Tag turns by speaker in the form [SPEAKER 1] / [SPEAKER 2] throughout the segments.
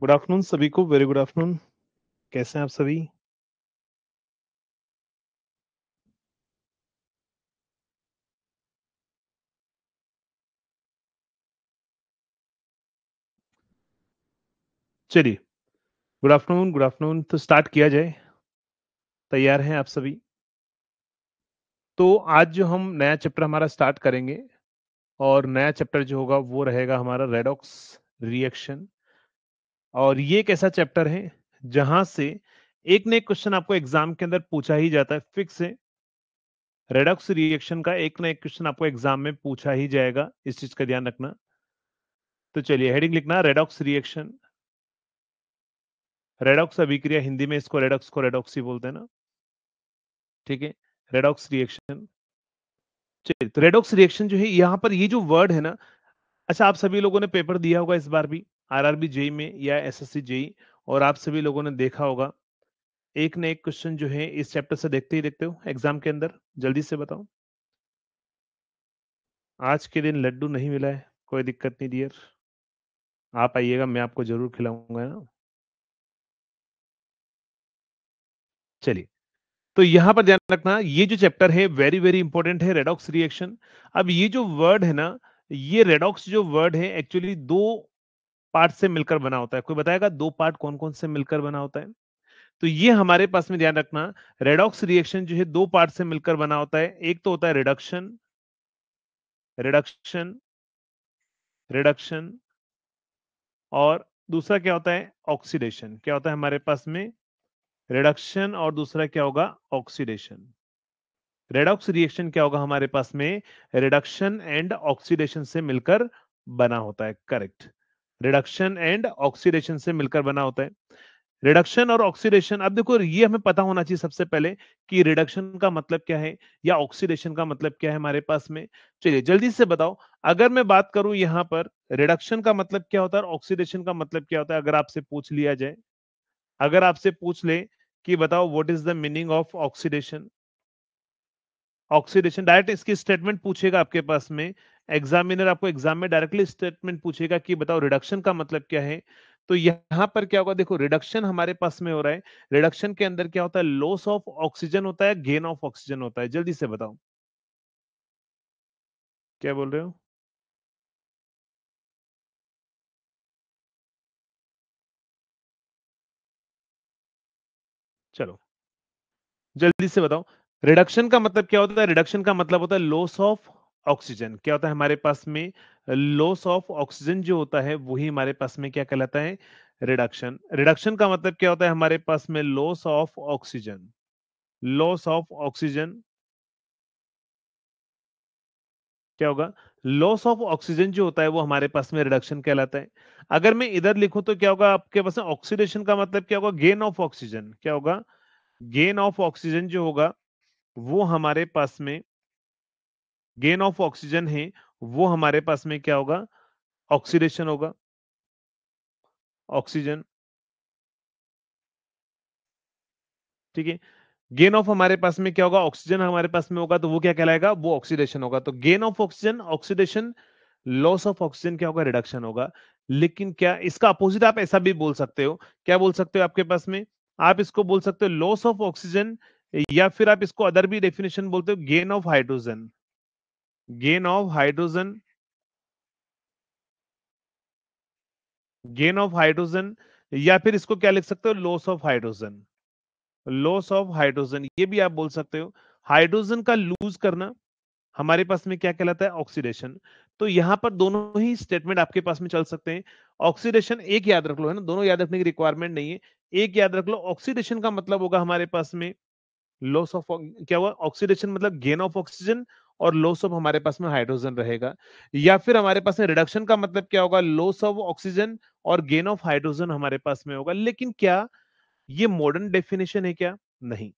[SPEAKER 1] Good afternoon सभी को, very good afternoon. कैसे हैं आप सभी? चलिए, गुड आफ्टरनून। तो स्टार्ट किया जाए। तैयार हैं आप सभी? तो आज जो हम नया चैप्टर हमारा स्टार्ट करेंगे, और नया चैप्टर जो होगा वो रहेगा हमारा रेडॉक्स रिएक्शन। और ये एक ऐसा चैप्टर है जहां से एक न एक क्वेश्चन आपको एग्जाम के अंदर पूछा ही जाता है, फिक्स है। रेडॉक्स रिएक्शन का एक ना एक क्वेश्चन आपको एग्जाम में पूछा ही जाएगा, इस चीज का ध्यान रखना। तो चलिए, हेडिंग लिखना रेडॉक्स रिएक्शन। रेडॉक्स अभिक्रिया, हिंदी में इसको रेडॉक्स को रेडॉक्स ही बोलते हैं ना, ठीक है। Redox reaction. चलिए, तो रेडॉक्स रिएक्शन जो है, यहाँ पर ये जो वर्ड है ना, अच्छा, आप सभी लोगों ने पेपर दिया होगा इस बार भी, आरआरबी जेई में या एसएससी जेई, और आप सभी लोगों ने देखा होगा एक न एक क्वेश्चन जो है इस चैप्टर से देखते ही देखते हो एग्जाम के अंदर। जल्दी से बताओ। आज के दिन लड्डू नहीं मिला है, कोई दिक्कत नहीं डियर, आप आइएगा, मैं आपको जरूर खिलाऊंगा ना। चलिए, तो यहां पर ध्यान रखना, ये जो चैप्टर है वेरी वेरी इंपॉर्टेंट है, रेडॉक्स रिएक्शन। अब ये जो वर्ड है ना, ये रेडॉक्स जो वर्ड है एक्चुअली दो पार्ट से मिलकर बना होता है। कोई बताएगा दो पार्ट कौन कौन से मिलकर बना होता है? तो ये हमारे पास में ध्यान रखना, रेडॉक्स रिएक्शन जो है दो पार्ट से मिलकर बना होता है। एक तो होता है रिडक्शन, रिडक्शन, रिडक्शन, और दूसरा क्या होता है? ऑक्सीडेशन। क्या होता है हमारे पास में? रिडक्शन, और दूसरा क्या होगा? ऑक्सीडेशन। रेडॉक्स रिएक्शन क्या होगा हमारे पास में? रिडक्शन एंड ऑक्सीडेशन से मिलकर बना होता है, करेक्ट। रिडक्शन एंड ऑक्सीडेशन से मिलकर बना होता है। रिडक्शन और ऑक्सीडेशन, अब देखो ये हमें पता होना चाहिए सबसे पहले कि रिडक्शन का मतलब क्या है या ऑक्सीडेशन का मतलब क्या है हमारे पास में। चलिए जल्दी से बताओ, अगर मैं बात करूं यहां पर रिडक्शन का मतलब क्या होता है और ऑक्सीडेशन का मतलब क्या होता है, अगर आपसे पूछ लिया जाए, अगर आपसे पूछ ले कि बताओ what is the meaning of oxidation. Oxidation direct इसकी स्टेटमेंट पूछेगा आपके पास में, एग्जामिनर आपको एग्जाम में डायरेक्टली स्टेटमेंट पूछेगा कि बताओ रिडक्शन का मतलब क्या है। तो यहां पर क्या होगा, देखो रिडक्शन हमारे पास में हो रहा है, रिडक्शन के अंदर क्या होता है? लॉस ऑफ ऑक्सीजन होता है, गेन ऑफ ऑक्सीजन होता है। जल्दी से बताओ, क्या बोल रहे हो? चलो जल्दी से बताओ, रिडक्शन का मतलब क्या होता है? रिडक्शन का मतलब होता है लॉस ऑफ ऑक्सीजन। क्या होता है हमारे पास में? लॉस ऑफ ऑक्सीजन जो होता है वही हमारे पास में क्या कहलाता है? रिडक्शन। रिडक्शन का मतलब क्या होता है हमारे पास में? Loss of oxygen. Loss of oxygen क्या होगा? लॉस ऑफ ऑक्सीजन जो होता है वो हमारे पास में रिडक्शन कहलाता है। अगर मैं इधर लिखूं तो क्या होगा आपके पास में? ऑक्सीडेशन का मतलब क्या होगा? Gain of oxygen. क्या होगा? गेन ऑफ ऑक्सीजन जो होगा वो हमारे पास में, गेन ऑफ ऑक्सीजन है वो हमारे पास में क्या होगा? ऑक्सीडेशन होगा। ऑक्सीजन, ठीक है। गेन ऑफ हमारे पास में क्या होगा? ऑक्सीजन हमारे पास में होगा तो वो क्या कहलाएगा? वो ऑक्सीडेशन होगा। तो gain of oxygen oxidation, loss of oxygen क्या होगा? रिडक्शन होगा। लेकिन क्या इसका अपोजिट आप ऐसा भी बोल सकते हो? क्या बोल सकते हो आपके पास में? आप इसको बोल सकते हो लॉस ऑफ ऑक्सीजन, या फिर आप इसको अदर भी डेफिनेशन बोलते हो, gain of hydrogen. Gain of hydrogen, gain of hydrogen, या फिर इसको क्या लिख सकते हो? Loss of hydrogen. Loss of hydrogen ये भी आप बोल सकते हो। हाइड्रोजन का लूज करना हमारे पास में क्या कहलाता है? ऑक्सीडेशन। तो यहां पर दोनों ही स्टेटमेंट आपके पास में चल सकते हैं। ऑक्सीडेशन एक याद रख लो, है ना, दोनों याद रखने की रिक्वायरमेंट नहीं है। एक याद रख लो, ऑक्सीडेशन का मतलब होगा हमारे पास में लॉस ऑफ, क्या हुआ? ऑक्सीडेशन मतलब गेन ऑफ ऑक्सीजन, और लॉस ऑफ हमारे पास में हाइड्रोजन रहेगा। या फिर हमारे पास में रिडक्शन का मतलब क्या होगा? लॉस ऑफ ऑक्सीजन और गेन ऑफ हाइड्रोजन हमारे पास में होगा। लेकिन क्या ये मॉडर्न डेफिनेशन है क्या? नहीं,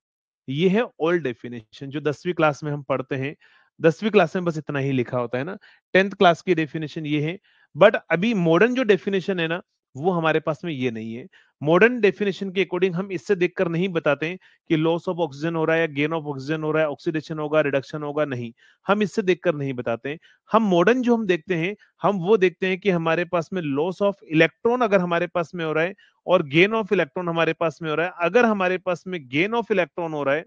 [SPEAKER 1] ये है ओल्ड डेफिनेशन जो 10वीं क्लास में हम पढ़ते हैं। 10वीं क्लास में बस इतना ही लिखा होता है ना। 10th क्लास की डेफिनेशन ये है। बट अभी मॉडर्न जो डेफिनेशन है ना, वो हमारे पास में ये नहीं है। मॉडर्न डेफिनेशन के अकॉर्डिंग हम इससे देखकर नहीं बताते हैं कि लॉस ऑफ ऑक्सीजन हो रहा है या गेन ऑफ ऑक्सीजन हो रहा है, ऑक्सीडेशन होगा, रिडक्शन होगा, नहीं। हम इससे देखकर नहीं बताते हैं। हम मॉडर्न जो हम देखते हैं, हम वो देखते हैं कि हमारे पास में लॉस ऑफ इलेक्ट्रॉन अगर हमारे पास में हो रहा है और गेन ऑफ इलेक्ट्रॉन हमारे पास में हो रहा है। अगर हमारे पास में गेन ऑफ इलेक्ट्रॉन हो रहा है,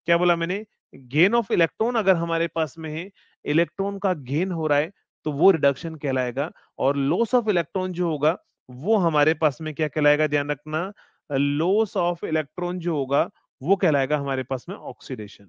[SPEAKER 1] क्या बोला मैंने? गेन ऑफ इलेक्ट्रॉन अगर हमारे पास में है, इलेक्ट्रॉन का गेन हो रहा है, तो वो रिडक्शन कहलाएगा और लॉस ऑफ इलेक्ट्रॉन जो होगा, वो हमारे पास में क्या कहलाएगा? ध्यान रखना, लॉस ऑफ इलेक्ट्रॉन जो होगा, वो कहलाएगा हमारे पास में ऑक्सीडेशन।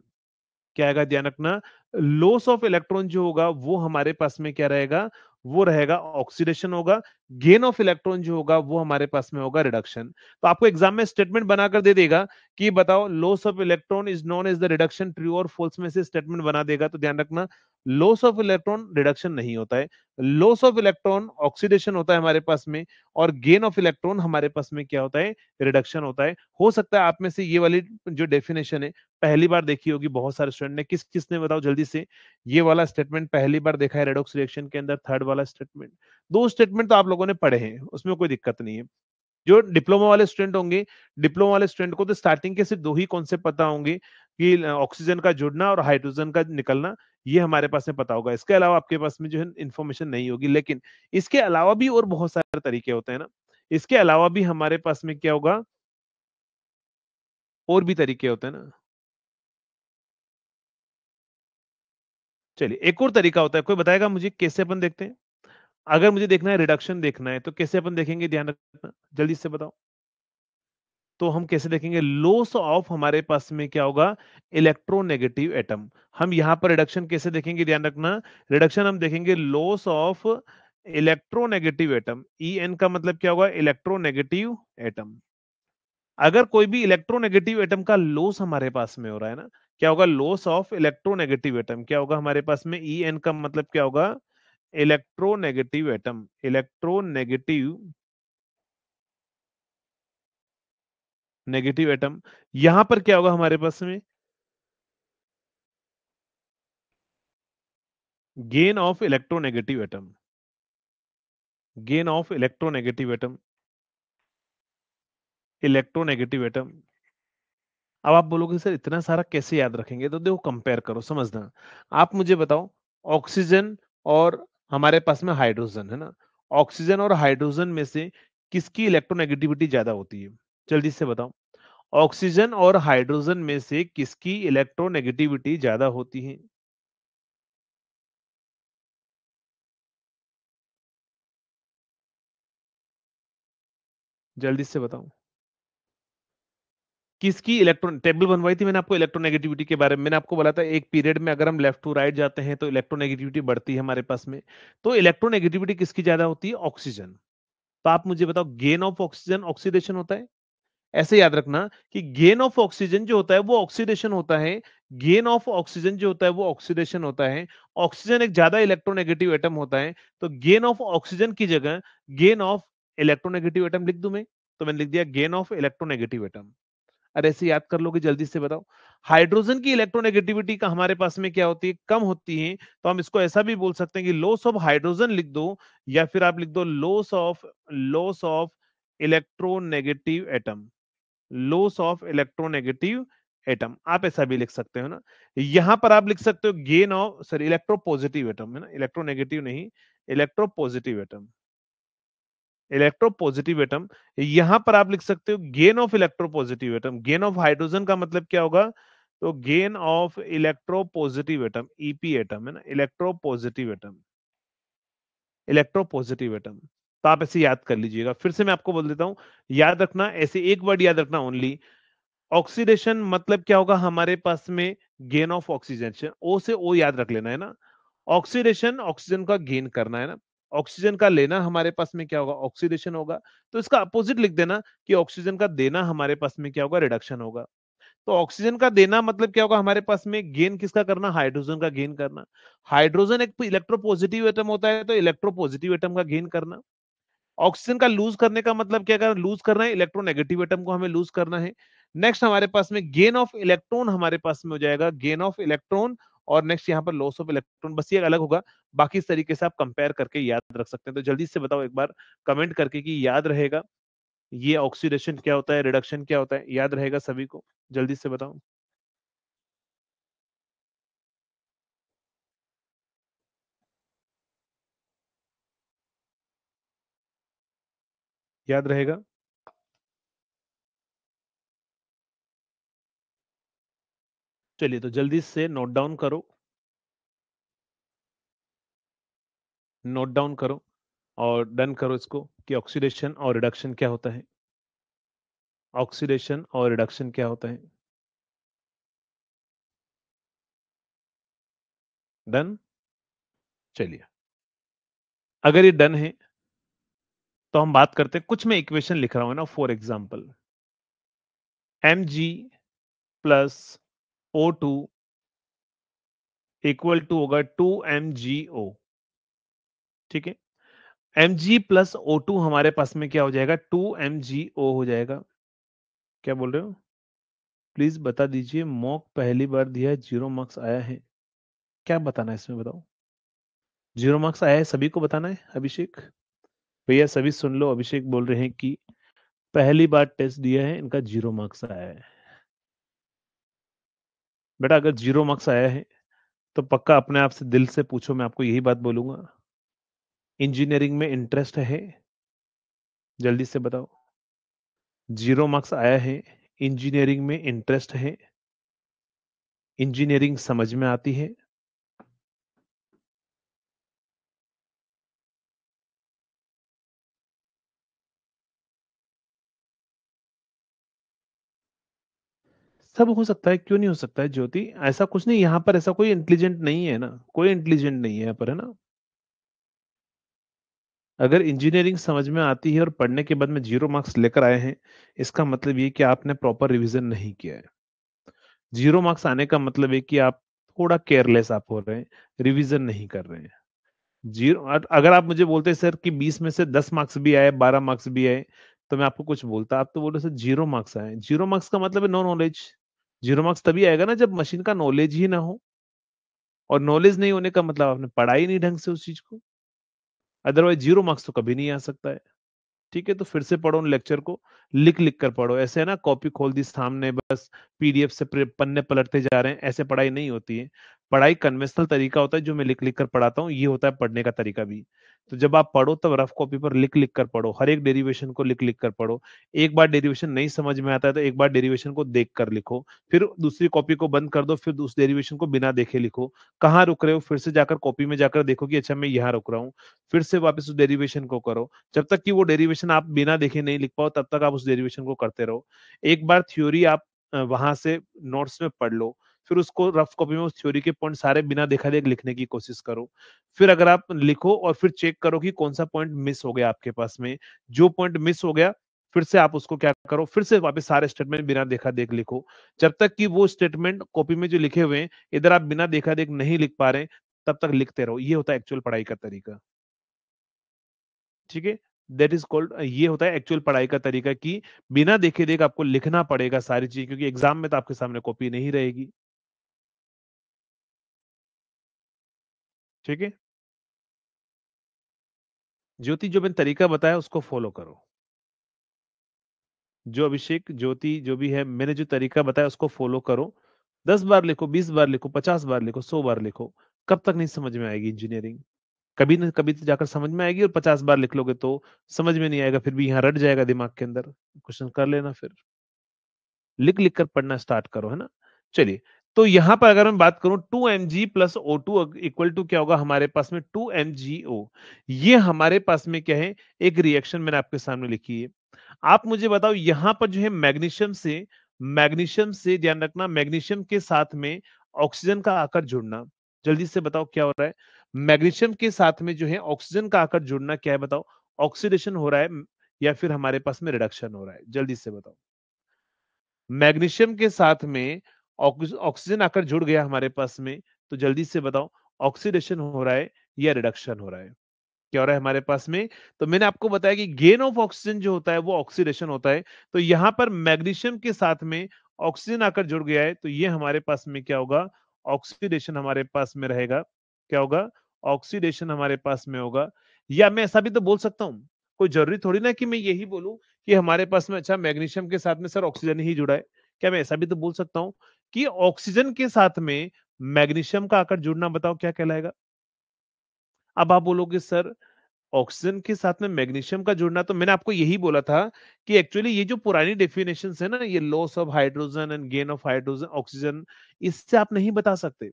[SPEAKER 1] क्या आएगा? ध्यान रखना, लॉस ऑफ इलेक्ट्रॉन जो होगा वो हमारे पास में क्या रहेगा? वो रहेगा ऑक्सीडेशन होगा। गेन ऑफ इलेक्ट्रॉन जो होगा वो हमारे पास में होगा रिडक्शन। तो आपको एग्जाम में स्टेटमेंट बनाकर दे देगा कि बताओ loss of electron is known as the reduction, true और फॉल्स में से स्टेटमेंट बना देगा। तो ध्यान रखना, लॉस ऑफ इलेक्ट्रॉन रिडक्शन नहीं होता है, लॉस ऑफ इलेक्ट्रॉन ऑक्सीडेशन होता है हमारे पास में, और गेन ऑफ इलेक्ट्रॉन हमारे पास में क्या होता है? रिडक्शन होता है। हो सकता है आप में से ये वाली जो डेफिनेशन है पहली बार देखी होगी बहुत सारे स्टूडेंट ने। किसने बताओ जल्दी से, ये वाला स्टेटमेंट पहली बार देखा है रेडॉक्स रिएक्शन के अंदर, थर्ड वाला स्टेटमेंट? दो स्टेटमेंट तो आप लोगों ने पढ़े हैं, उसमें कोई दिक्कत नहीं है। जो डिप्लोमा वाले स्टूडेंट होंगे, डिप्लोमा वाले स्टूडेंट को तो स्टार्टिंग के सिर्फ दो ही कॉन्सेप्ट पता होंगे कि ऑक्सीजन का जुड़ना और हाइड्रोजन का निकलना, ये हमारे पास में पता होगा। इसके अलावा आपके पास में जो है इन्फॉर्मेशन नहीं होगी। लेकिन इसके अलावा भी और बहुत सारे तरीके होते हैं ना, इसके अलावा भी हमारे पास में क्या होगा? और भी तरीके होते हैं ना। चलिए एक और तरीका होता है, कोई बताएगा मुझे कैसे अपन देखते हैं? अगर मुझे देखना है रिडक्शन देखना है तो कैसे अपन देखेंगे? ध्यान रखना, जल्दी से बताओ। तो हम कैसे देखेंगे? लॉस ऑफ हमारे पास में क्या होगा? Electronegative atom. हम यहां पर रिडक्शन कैसे देखेंगे? ध्यान रखना, रिडक्शन हम देखेंगे loss of electronegative atom. E N का मतलब क्या होगा? Electronegative atom. अगर कोई भी इलेक्ट्रोनेगेटिव एटम का लॉस हमारे पास में हो रहा है ना, क्या होगा? लॉस ऑफ इलेक्ट्रोनेगेटिव एटम क्या होगा हमारे पास में? ई एन का मतलब क्या होगा? Electronegative atom. Electronegative negative atom, यहां पर क्या होगा हमारे पास में? Gain of electronegative atom. Gain of electronegative atom. Electronegative atom. अब आप बोलोगे सर इतना सारा कैसे याद रखेंगे? तो देखो कंपेयर करो, समझना। आप मुझे बताओ, ऑक्सीजन और हमारे पास में हाइड्रोजन है ना, ऑक्सीजन और हाइड्रोजन में से किसकी इलेक्ट्रोनेगेटिविटी ज्यादा होती है? जल्दी से बताओ। ऑक्सीजन और हाइड्रोजन में से किसकी इलेक्ट्रोनेगेटिविटी ज्यादा होती है? जल्दी से बताओ। किसकी इलेक्ट्रॉन टेबल बनवाई थी मैंने आपको इलेक्ट्रोनेगेटिविटी के बारे में? मैंने आपको बोला था एक पीरियड में अगर हम लेफ्ट टू राइट जाते हैं तो इलेक्ट्रोनेगेटिविटी बढ़ती है हमारे पास में। तो इलेक्ट्रोनेगेटिविटी किसकी ज्यादा होती है? ऑक्सीजन। तो आप मुझे बताओ, गेन ऑफ ऑक्सीजन ऑक्सीडेशन होता है? ऐसे याद रखना कि गेन ऑफ ऑक्सीजन जो होता है वो ऑक्सीडेशन होता है। गेन ऑफ ऑक्सीजन जो होता है वो ऑक्सीडेशन होता है। ऑक्सीजन एक ज्यादा इलेक्ट्रोनेगेटिव एटम होता है, तो गेन ऑफ ऑक्सीजन की जगह गेन ऑफ इलेक्ट्रोनेगेटिव एटम लिख दूं मैं? तो मैंने लिख दिया गेन ऑफ इलेक्ट्रोनेगेटिव एटम। अरे ऐसे याद कर लोगे? जल्दी से बताओ। हाइड्रोजन की इलेक्ट्रोनेगेटिविटी का हमारे पास में क्या होती है? कम होती है। तो हम इसको ऐसा भी बोल सकते हैं कि लॉस ऑफ हाइड्रोजन लिख दो, या फिर आप लिख दो loss of electronegative atom. Loss of electronegative atom, आप ऐसा भी लिख सकते हो ना। यहां पर आप लिख सकते हो gain of, sorry, electropositive atom है ना, इलेक्ट्रोनेगेटिव नहीं, इलेक्ट्रोपॉजिटिव एटम। इलेक्ट्रोपॉजिटिव एटम, यहां पर आप लिख सकते हो gain of electropositive atom. Gain of hydrogen का मतलब क्या होगा? तो gain of electropositive atom, EP atom है ना, इलेक्ट्रोपॉजिटिव एटम। Electropositive atom. तो आप ऐसे याद कर लीजिएगा। फिर से मैं आपको बोल देता हूं, याद रखना, ऐसे एक वर्ड याद रखना ओनली। ऑक्सीडेशन मतलब क्या होगा हमारे पास में? Gain of oxygen. ओ से ओ याद रख लेना है ना। ऑक्सीडेशन ऑक्सीजन का गेन करना है ना, ऑक्सीजन का लेना हमारे पास में क्या होगा? ऑक्सीडेशन होगा। तो इसका अपोजिट लिख देना कि ऑक्सीजन का देना हमारे पास में क्या होगा? रिडक्शन होगा। तो ऑक्सीजन का देना मतलब क्या होगा हमारे पास में? गेन किसका करना? हाइड्रोजन का गेन करना। हाइड्रोजन एक इलेक्ट्रोपॉजिटिव एटम होता है, तो इलेक्ट्रोपॉजिटिव एटम का गेन करना। ऑक्सीजन का लूज करने का मतलब क्या? कर लूज करना है, इलेक्ट्रोनेगेटिव एटम को हमें लूज करना है। नेक्स्ट हमारे पास में गेन ऑफ इलेक्ट्रॉन हमारे पास में हो जाएगा, गेन ऑफ इलेक्ट्रॉन, और नेक्स्ट यहाँ पर लॉस ऑफ इलेक्ट्रॉन, बस ये अलग होगा, बाकी इस तरीके से आप कंपेयर करके याद रख सकते हैं। तो जल्दी से बताओ एक बार कमेंट करके कि याद रहेगा ये ऑक्सीडेशन क्या होता है, रिडक्शन क्या होता है, याद रहेगा सभी को? जल्दी से बताओ। याद रहेगा? चलिए तो जल्दी से नोट डाउन करो, नोट डाउन करो और डन करो इसको कि ऑक्सीडेशन और रिडक्शन क्या होता है। ऑक्सीडेशन और रिडक्शन क्या होता है? डन। चलिए, अगर ये डन है तो हम बात करते हैं, कुछ मैं इक्वेशन लिख रहा हूं ना, for example Mg plus O2 equal to होगा 2MgO। ठीक है, Mg प्लस O2 हमारे पास में क्या हो जाएगा? 2MgO हो जाएगा। क्या बोल रहे हो? प्लीज बता दीजिए, मॉक पहली बार दिया है, 0 मार्क्स आया है, क्या बताना है इसमें बताओ? 0 मार्क्स आया है, सभी को बताना है? अभिषेक भैया सभी सुन लो, अभिषेक बोल रहे हैं कि पहली बार टेस्ट दिया है, इनका 0 मार्क्स आया है। बेटा अगर 0 मार्क्स आया है तो पक्का अपने आप से दिल से पूछो, मैं आपको यही बात बोलूंगा, इंजीनियरिंग में इंटरेस्ट है? जल्दी से बताओ। 0 मार्क्स आया है, इंजीनियरिंग में इंटरेस्ट है? इंजीनियरिंग समझ में आती है? सब हो सकता है, क्यों नहीं हो सकता है ज्योति? ऐसा कुछ नहीं, यहाँ पर ऐसा कोई इंटेलिजेंट नहीं है ना, कोई इंटेलिजेंट नहीं है यहाँ पर, है ना? अगर इंजीनियरिंग समझ में आती है और पढ़ने के बाद में 0 मार्क्स लेकर आए हैं, इसका मतलब ये कि आपने प्रॉपर रिवीजन नहीं किया है। 0 मार्क्स आने का मतलब है कि आप थोड़ा केयरलेस आप हो रहे हैं, रिवीजन नहीं कर रहे हैं। जीरो, अगर आप मुझे बोलते सर कि 20 में से 10 मार्क्स भी आए, 12 मार्क्स भी आए, तो मैं आपको कुछ बोलता। आप तो बोल रहे सर 0 मार्क्स आए। 0 मार्क्स का मतलब है नो नॉलेज। 0 मार्क्स तभी आएगा ना जब मशीन का नॉलेज ही ना हो, और नॉलेज नहीं होने का मतलब आपने पढ़ाई नहीं ढंग से उस चीज को। अदरवाइज 0 मार्क्स तो कभी नहीं आ सकता है। ठीक है, तो फिर से पढ़ो उन लेक्चर को, लिख लिख कर पढ़ो। ऐसे है ना, कॉपी खोल दी सामने, बस पीडीएफ से पन्ने पलटते जा रहे हैं, ऐसे पढ़ाई नहीं होती है। पढ़ाई कन्वेंशनल तरीका होता है जो मैं लिख लिख कर पढ़ाता हूँ, ये होता है पढ़ने का तरीका भी। तो जब आप पढ़ो तब रफ कॉपी पर लिख लिख कर पढ़ो, हर एक डेरिवेशन को लिख लिख कर पढ़ो। एक बार डेरिवेशन नहीं समझ में आता है तो एक बार डेरिवेशन को देख कर लिखो, फिर दूसरी कॉपी को बंद कर दो, फिर उस डेरिवेशन को बिना देखे लिखो। कहाँ रुक रहे हो फिर से जाकर कॉपी में जाकर देखो कि अच्छा मैं यहाँ रुक रहा हूँ, फिर से वापस उस डेरिवेशन को करो। जब तक कि वो डेरिवेशन आप बिना देखे नहीं लिख पाओ तब तक आप उस डेरिवेशन को करते रहो। एक बार थ्योरी आप वहां से नोट्स में पढ़ लो, फिर उसको रफ कॉपी में उस थ्योरी के पॉइंट सारे बिना देखा देख लिखने की कोशिश करो। फिर अगर आप लिखो और फिर चेक करो कि कौन सा पॉइंट मिस हो गया आपके पास में, जो पॉइंट मिस हो गया फिर से आप उसको क्या करो, फिर से वापस सारे स्टेटमेंट बिना देखा देख लिखो। जब तक कि वो स्टेटमेंट कॉपी में जो लिखे हुए हैं इधर आप बिना देखा देख नहीं लिख पा रहे, तब तक लिखते रहो। ये होता है एक्चुअल पढ़ाई का तरीका। ठीक है, दैट इज कॉल्ड, ये होता है एक्चुअल पढ़ाई का तरीका कि बिना देखे देख आपको लिखना पड़ेगा सारी चीज, क्योंकि एग्जाम में तो आपके सामने कॉपी नहीं रहेगी। ठीक है, ज्योति जो मैंने तरीका बताया उसको फॉलो करो। जो अभिषेक ज्योति जो भी है, मैंने जो तरीका बताया उसको फॉलो करो। 10 बार लिखो, 20 बार लिखो, 50 बार लिखो, 100 बार लिखो, कब तक नहीं समझ में आएगी इंजीनियरिंग? कभी ना कभी तो जाकर समझ में आएगी, और 50 बार लिख लोगे तो समझ में नहीं आएगा, फिर भी यहाँ रट जाएगा दिमाग के अंदर। क्वेश्चन कर लेना, फिर लिख लिख कर पढ़ना स्टार्ट करो, है ना? चलिए, तो यहां पर अगर मैं बात करूं 2 mg plus O2 equal to क्या होगा हमारे पास में? 2 MgO। ये हमारे पास में क्या है? एक रिएक्शन मैंने आपके सामने लिखी है। आप मुझे बताओ यहां पर जो है मैग्नीशियम से ध्यान रखना, मैग्नीशियम के साथ में ऑक्सीजन का आकर जुड़ना। जल्दी से बताओ क्या हो रहा है? मैग्नीशियम के साथ में जो है ऑक्सीजन का आकर जुड़ना क्या है बताओ? ऑक्सीडेशन हो रहा है या फिर हमारे पास में रिडक्शन हो रहा है? जल्दी से बताओ। मैग्नीशियम के साथ में ऑक्सीजन आकर जुड़ गया हमारे पास में, तो जल्दी से बताओ ऑक्सीडेशन हो रहा है या रिडक्शन हो रहा है? क्या हो रहा है हमारे पास में? तो मैंने आपको बताया कि गेन ऑफ ऑक्सीजन जो होता है वो ऑक्सीडेशन होता है। तो यहां पर मैग्नीशियम के साथ में ऑक्सीजन आकर जुड़ गया है, तो ये हमारे पास में क्या होगा? ऑक्सीडेशन हमारे पास में रहेगा। क्या होगा? ऑक्सीडेशन हमारे पास में होगा। या मैं ऐसा भी तो बोल सकता हूँ, कोई ज़रूरी थोड़ी ना कि मैं यही बोलूँ कि हमारे पास में अच्छा मैग्नीशियम के साथ में सर ऑक्सीजन ही जुड़ा है। क्या मैं ऐसा भी तो बोल सकता हूँ कि ऑक्सीजन के साथ में मैग्नीशियम का आकर जुड़ना बताओ क्या कहलाएगा? अब आप बोलोगे सर ऑक्सीजन के साथ में मैग्नीशियम का जुड़ना तो मैंने आपको यही बोला था कि एक्चुअली ये जो पुरानी डेफिनेशंस है ना, ये loss of hydrogen and gain of hydrogen oxygen, इससे आप नहीं बता सकते।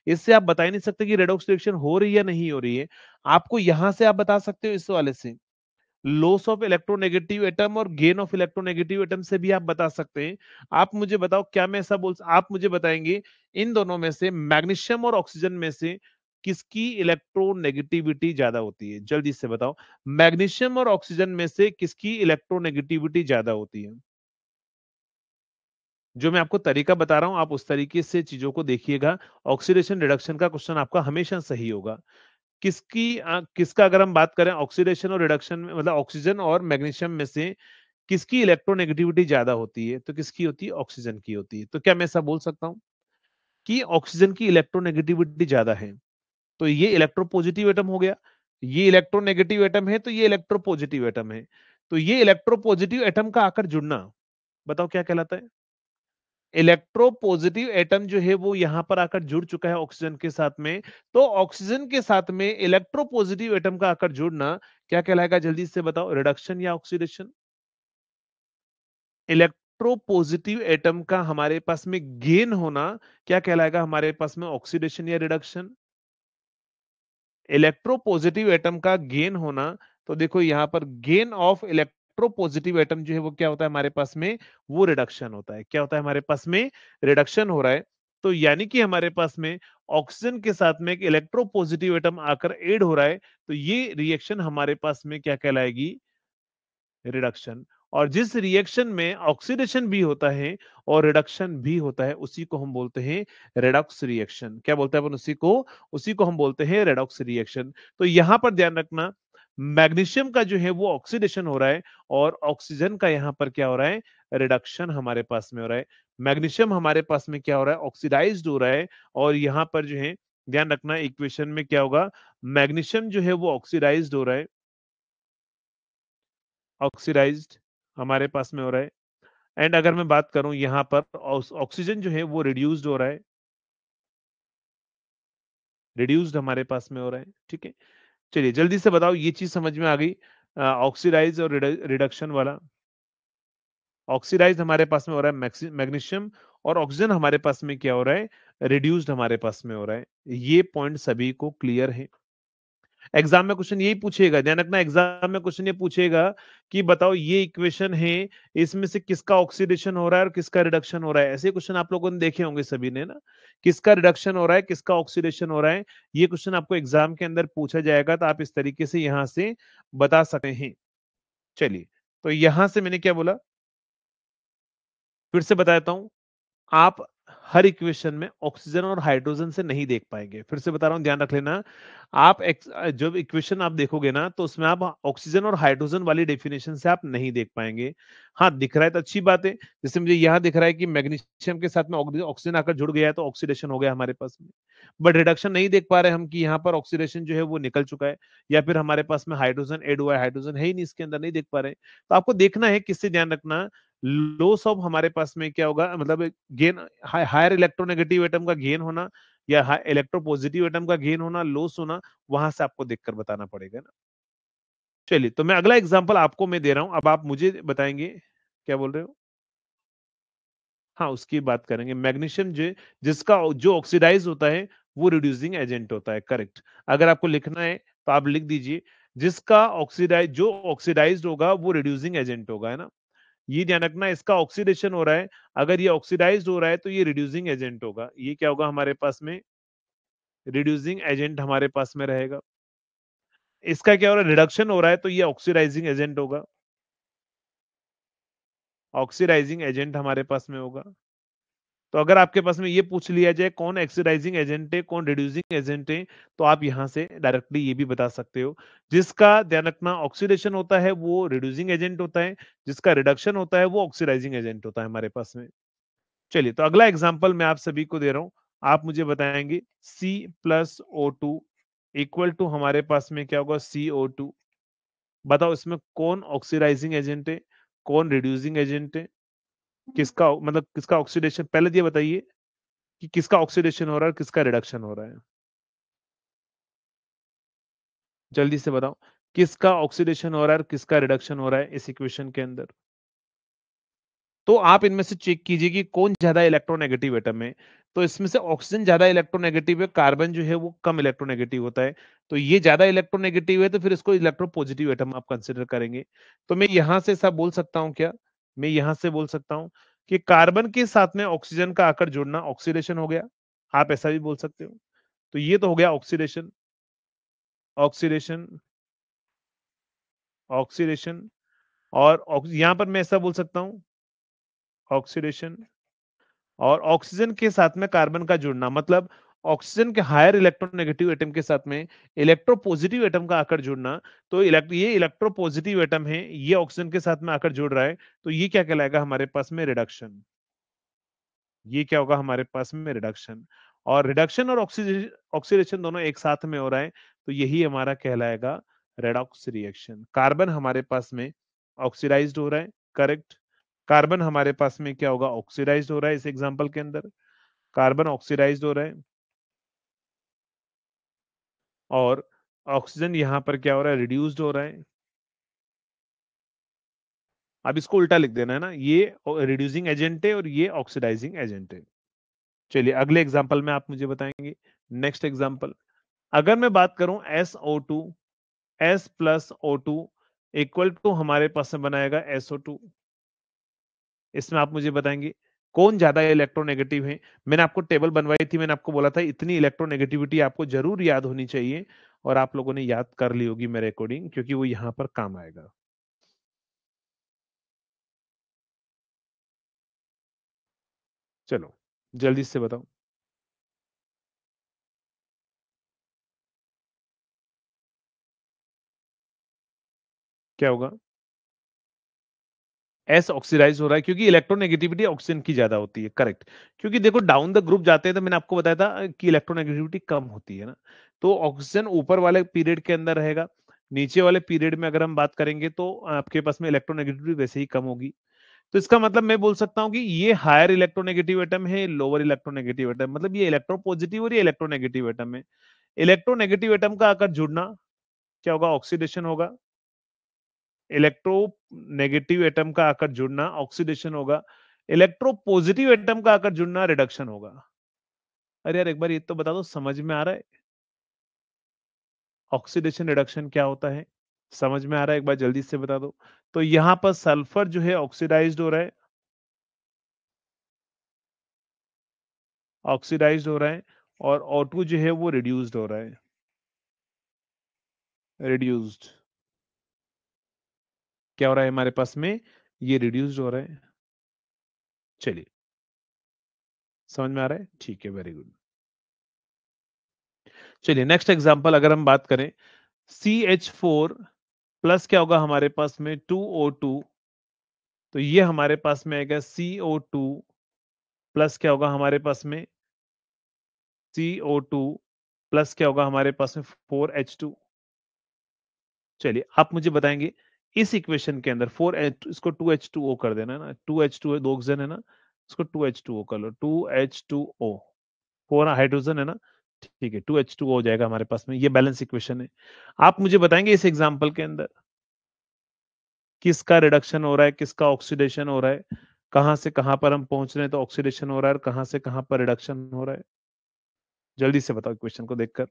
[SPEAKER 1] इससे आप बता ही नहीं सकते कि रेडॉक्स रिएक्शन हो रही है या नहीं हो रही है। आपको यहां से आप बता सकते हो इस वाले से लॉस ऑफ इलेक्ट्रोनेगेटिव एटम और गेन ऑफ इलेक्ट्रोनेगेटिव एटम से भी आप बता सकते हैं। आप मुझे बताओ क्या मैं ऐसा बोल आप मुझे बताएंगे इन दोनों में से मैग्नीशियम और ऑक्सीजन में से किसकी इलेक्ट्रोनेगेटिविटी ज्यादा होती है? जल्दी से बताओ। मैग्नीशियम और ऑक्सीजन में से किसकी इलेक्ट्रोनेगेटिविटी ज्यादा होती है? जो मैं आपको तरीका बता रहा हूं आप उस तरीके से चीजों को देखिएगा। ऑक्सीडेशन रिडक्शन का क्वेश्चन आपका हमेशा सही होगा। किसका अगर हम बात करें ऑक्सीडेशन और रिडक्शन में मतलब ऑक्सीजन और मैग्नीशियम में से किसकी इलेक्ट्रोनेगेटिविटी ज्यादा होती है? तो किसकी होती है? ऑक्सीजन की होती है। तो क्या मैं ऐसा बोल सकता हूँ कि ऑक्सीजन की इलेक्ट्रोनेगेटिविटी ज्यादा है? तो ये इलेक्ट्रोपॉजिटिव एटम हो गया। ये इलेक्ट्रोनेगेटिव एटम है तो ये इलेक्ट्रोपॉजिटिव एटम है। तो ये इलेक्ट्रोपॉजिटिव एटम का आकर जुड़ना बताओ क्या कहलाता है? इलेक्ट्रोपॉजिटिव एटम जो है वो यहां पर आकर जुड़ चुका है ऑक्सीजन के साथ में। तो ऑक्सीजन के साथ में इलेक्ट्रोपॉजिटिव एटम का आकर जुड़ना क्या कहलाएगा? जल्दी से बताओ। रिडक्शन या ऑक्सीडेशन? इलेक्ट्रोपॉजिटिव एटम का हमारे पास में गेन होना क्या कहलाएगा हमारे पास में? ऑक्सीडेशन या रिडक्शन? इलेक्ट्रोपॉजिटिव एटम का गेन होना तो देखो यहां पर गेन ऑफ इलेक्ट्रोपॉजिटिव एटम जो है वो क्या होता है हमारे पास में? वो रिडक्शन होता है। क्या होता है हमारे पास में? रिडक्शन हो रहा है। तो यानी कि हमारे पास में ऑक्सीजन के साथ में एक इलेक्ट्रोपॉजिटिव एटम आकर ऐड हो रहा है तो ये रिएक्शन हमारे पास में क्या कहलाएगी? रिडक्शन। और जिस रिएक्शन में ऑक्सीडेशन भी होता है और रिडक्शन भी होता है उसी को हम बोलते हैं रेडॉक्स रिएक्शन। क्या बोलते हैं अपन उसी को हम बोलते हैं रेडॉक्स रिएक्शन। तो यहां पर ध्यान रखना मैग्नीशियम का जो है वो ऑक्सीडेशन हो रहा है और ऑक्सीजन का यहां पर क्या हो रहा है? रिडक्शन हमारे पास में हो रहा है। मैग्नीशियम हमारे पास में क्या हो रहा है? ऑक्सीडाइज्ड हो रहा है। और यहां पर जो है ध्यान रखना इक्वेशन में क्या होगा? मैग्नीशियम जो है वो ऑक्सीडाइज्ड हो रहा है। ऑक्सीडाइज्ड हमारे पास में हो रहा है। एंड अगर मैं बात करूं यहाँ पर ऑक्सीजन जो है वो रिड्यूस्ड हो रहा है। रिड्यूस्ड हमारे पास में हो रहा है। ठीक है। चलिए जल्दी से बताओ ये चीज समझ में आ गई? ऑक्सीडाइज और रिडक्शन वाला। ऑक्सीडाइज हमारे पास में हो रहा है मैग्नीशियम और ऑक्सीजन हमारे पास में क्या हो रहा है? रिड्यूस्ड हमारे पास में हो रहा है। ये पॉइंट सभी को क्लियर है? एग्जाम में क्वेश्चन यही पूछेगा। ध्यान रखना एग्जाम में क्वेश्चन ये पूछेगा कि बताओ ये इक्वेशन है इसमें से किसका ऑक्सीडेशन हो रहा है और किसका रिडक्शन हो रहा है। ऐसे क्वेश्चन आप लोगों ने देखे होंगे सभी ने ना। किसका रिडक्शन हो रहा है किसका ऑक्सीडेशन हो रहा है ये क्वेश्चन आपको एग्जाम के अंदर पूछा जाएगा तो आप इस तरीके से यहां से बता सकते हैं। चलिए तो यहां से मैंने क्या बोला फिर से बता देता हूं। आप हर इक्वेशन में ऑक्सीजन और हाइड्रोजन से नहीं देख पाएंगे। फिर से बता रहा हूं ध्यान रख लेना। जब इक्वेशन आप देखोगे ना तो उसमें आप ऑक्सीजन और हाइड्रोजन वाली डेफिनेशन से आप नहीं देख पाएंगे। हाँ दिख रहा है तो अच्छी बात है। जैसे मुझे यहाँ दिख रहा है कि मैग्नीशियम के साथ में ऑक्सीजन आकर जुड़ गया है तो ऑक्सीडेशन हो गया हमारे पास में। बट रिडक्शन नहीं देख पा रहे हम कि यहाँ पर ऑक्सीडेशन जो है वो निकल चुका है या फिर हमारे पास में हाइड्रोजन एड हुआ है। हाइड्रोजन है ही नहीं इसके अंदर नहीं देख पा रहे। तो आपको देखना है किससे ध्यान रखना लॉस ऑफ हमारे पास में क्या होगा मतलब गेन हायर इलेक्ट्रोनेगेटिव एटम का गेन होना या इलेक्ट्रोपॉजिटिव एटम का गेन होना लॉस होना वहां से आपको देखकर बताना पड़ेगा ना। चलिए तो मैं अगला एग्जांपल आपको मैं दे रहा हूं अब आप मुझे बताएंगे क्या बोल रहे हो। हाँ उसकी बात करेंगे मैग्नीशियम जिसका जो ऑक्सीडाइज होता है वो रिड्यूसिंग एजेंट होता है। करेक्ट। अगर आपको लिखना है तो आप लिख दीजिए जिसका ऑक्सीडाइज जो ऑक्सीडाइज्ड होगा वो रिड्यूसिंग एजेंट होगा है ना। ये ध्यान रखना इसका ऑक्सीडेशन हो रहा है। अगर ये ऑक्सीडाइज्ड हो रहा है तो ये रिड्यूसिंग एजेंट होगा। ये क्या होगा हमारे पास में? रिड्यूसिंग एजेंट हमारे पास में रहेगा। इसका क्या हो रहा है? रिडक्शन हो रहा है तो ये ऑक्सीडाइजिंग एजेंट होगा। ऑक्सीडाइजिंग एजेंट हमारे पास में होगा। तो अगर आपके पास में ये पूछ लिया जाए कौन ऑक्सीडाइजिंग एजेंट है कौन रिड्यूसिंग एजेंट है तो आप यहां से डायरेक्टली ये भी बता सकते हो। जिसका ध्यान रखना ऑक्सीडेशन होता है वो रिड्यूसिंग एजेंट होता है। जिसका रिडक्शन होता है वो ऑक्सीडाइजिंग एजेंट होता है हमारे पास में। चलिए तो अगला एग्जांपल मैं आप सभी को दे रहा हूं। आप मुझे बताएंगे C+O2 इक्वल टू हमारे पास में क्या होगा CO2। बताओ इसमें कौन ऑक्सीडाइजिंग एजेंट है, कौन रिड्यूसिंग एजेंट है, किसका मतलब किसका ऑक्सीडेशन, पहले ये बताइए कि किसका ऑक्सीडेशन हो रहा है, किसका रिडक्शन हो रहा है। जल्दी से बताओ किसका ऑक्सीडेशन हो रहा है और किसका रिडक्शन हो रहा है इस इक्वेशन के अंदर। तो आप इनमें से चेक कीजिए कि कौन ज्यादा इलेक्ट्रोनेगेटिव एटम है। तो इसमें से ऑक्सीजन ज्यादा इलेक्ट्रोनेगेटिव है, कार्बन जो है वो कम इलेक्ट्रोनेगेटिव होता है। तो ये ज्यादा इलेक्ट्रोनेगेटिव है तो फिर इसको इलेक्ट्रोपॉजिटिव एटम आप कंसिडर करेंगे। तो मैं यहां से सब बोल सकता हूं क्या, मैं यहां से बोल सकता हूं कि कार्बन के साथ में ऑक्सीजन का आकर जुड़ना ऑक्सीडेशन हो गया। आप ऐसा भी बोल सकते हो। तो ये तो हो गया ऑक्सीडेशन, ऑक्सीडेशन, ऑक्सीडेशन। और यहां पर मैं ऐसा बोल सकता हूं ऑक्सीडेशन, और ऑक्सीजन के साथ में कार्बन का जुड़ना मतलब ऑक्सीजन के हायर इलेक्ट्रोनेगेटिव एटम के साथ में इलेक्ट्रोपॉजिटिव एटम का आकर जुड़ना। तो ये इलेक्ट्रोपॉजिटिव एटम है, ये ऑक्सीजन के साथ में आकर जुड़ रहा है, तो ये क्या कहलाएगा हमारे पास में रिडक्शन। ये क्या होगा हमारे पास में रिडक्शन। और रिडक्शन और ऑक्सीडेशन, ऑक्सीडेशन दोनों एक साथ में हो रहा है, तो यही हमारा कहलाएगा रेडॉक्स रिएक्शन। कार्बन हमारे पास में ऑक्सीडाइज्ड हो रहा है, करेक्ट। कार्बन हमारे पास में क्या होगा, ऑक्सीडाइज्ड हो रहा है इस एग्जांपल के अंदर, कार्बन ऑक्सीडाइज्ड हो रहा है। और ऑक्सीजन यहां पर क्या हो रहा है, रिड्यूस्ड हो रहा है। अब इसको उल्टा लिख देना है ना, ये रिड्यूसिंग एजेंट है और ये ऑक्सीडाइजिंग एजेंट है। चलिए अगले एग्जांपल में आप मुझे बताएंगे। नेक्स्ट एग्जांपल, अगर मैं बात करूं SO2, S+O2 इक्वल टू हमारे पास में बनाएगा SO2। इसमें आप मुझे बताएंगे कौन ज्यादा इलेक्ट्रोनेगेटिव है। मैंने आपको टेबल बनवाई थी, मैंने आपको बोला था इतनी इलेक्ट्रोनेगेटिविटी आपको जरूर याद होनी चाहिए, और आप लोगों ने याद कर ली होगी मेरे अकॉर्डिंग, क्योंकि वो यहां पर काम आएगा। चलो जल्दी से बताओ क्या होगा। एस ऑक्सीडाइज हो रहा है क्योंकि इलेक्ट्रोनेगेटिविटी ऑक्सीजन की ज्यादा होती है, करेक्ट। क्योंकि देखो डाउन द ग्रुप जाते हैं तो मैंने आपको बताया था कि इलेक्ट्रोनेगेटिविटी कम होती है ना। तो ऑक्सीजन ऊपर वाले पीरियड के अंदर रहेगा, नीचे वाले पीरियड में अगर हम बात करेंगे तो आपके पास में इलेक्ट्रोनेगेटिविटी वैसे ही कम होगी। तो इसका मतलब मैं बोल सकता हूँ कि ये हायर इलेक्ट्रोनेगेटिव एटम है, लोअर इलेक्ट्रोनेगेटिव एटम, मतलब ये इलेक्ट्रोपॉजिटिव और ये इलेक्ट्रोनेगेटिव एटम है। इलेक्ट्रोनेगेटिव एटम का आकर जुड़ना क्या होगा, ऑक्सीडेशन होगा। इलेक्ट्रोनेगेटिव एटम का आकर जुड़ना ऑक्सीडेशन होगा। इलेक्ट्रोपॉजिटिव एटम का आकर जुड़ना रिडक्शन होगा। अरे यार एक बार ये तो बता दो, समझ में आ रहा है ऑक्सीडेशन रिडक्शन क्या होता है? समझ में आ रहा है, एक बार जल्दी से बता दो। तो यहां पर सल्फर जो है ऑक्सीडाइज्ड हो रहा है, ऑक्सीडाइज्ड हो रहा है, और O2 जो है वो रिड्यूस्ड हो रहा है, रिड्यूस्ड। क्या हो रहा है हमारे पास में, ये रिड्यूस्ड हो रहा है। चलिए समझ में आ रहा है, ठीक है, वेरी गुड। चलिए नेक्स्ट एग्जांपल अगर हम बात करें, CH4 प्लस क्या होगा हमारे पास में 2O2। तो ये हमारे पास में आएगा CO2 प्लस क्या होगा हमारे पास में CO2 प्लस क्या होगा हमारे पास में 4H2। चलिए आप मुझे बताएंगे इस इक्वेशन के अंदर 4H, इसको 2H2O कर देना है ना, 2H2 दो ऑक्सीजन है ना, इसको 2H2O कर लो, 2H2O, 4 हाइड्रोजन है ना, ठीक है 2H2O हो जाएगा हमारे पास में, ये बैलेंस इक्वेशन है। आप मुझे बताएंगे इस एग्जांपल के अंदर किसका रिडक्शन हो रहा है, किसका ऑक्सीडेशन हो रहा है, कहां से कहां पर हम पहुंच रहे हैं तो ऑक्सीडेशन हो रहा है और कहां से कहां पर रिडक्शन हो रहा है। जल्दी से बताओ क्वेश्चन को देखकर।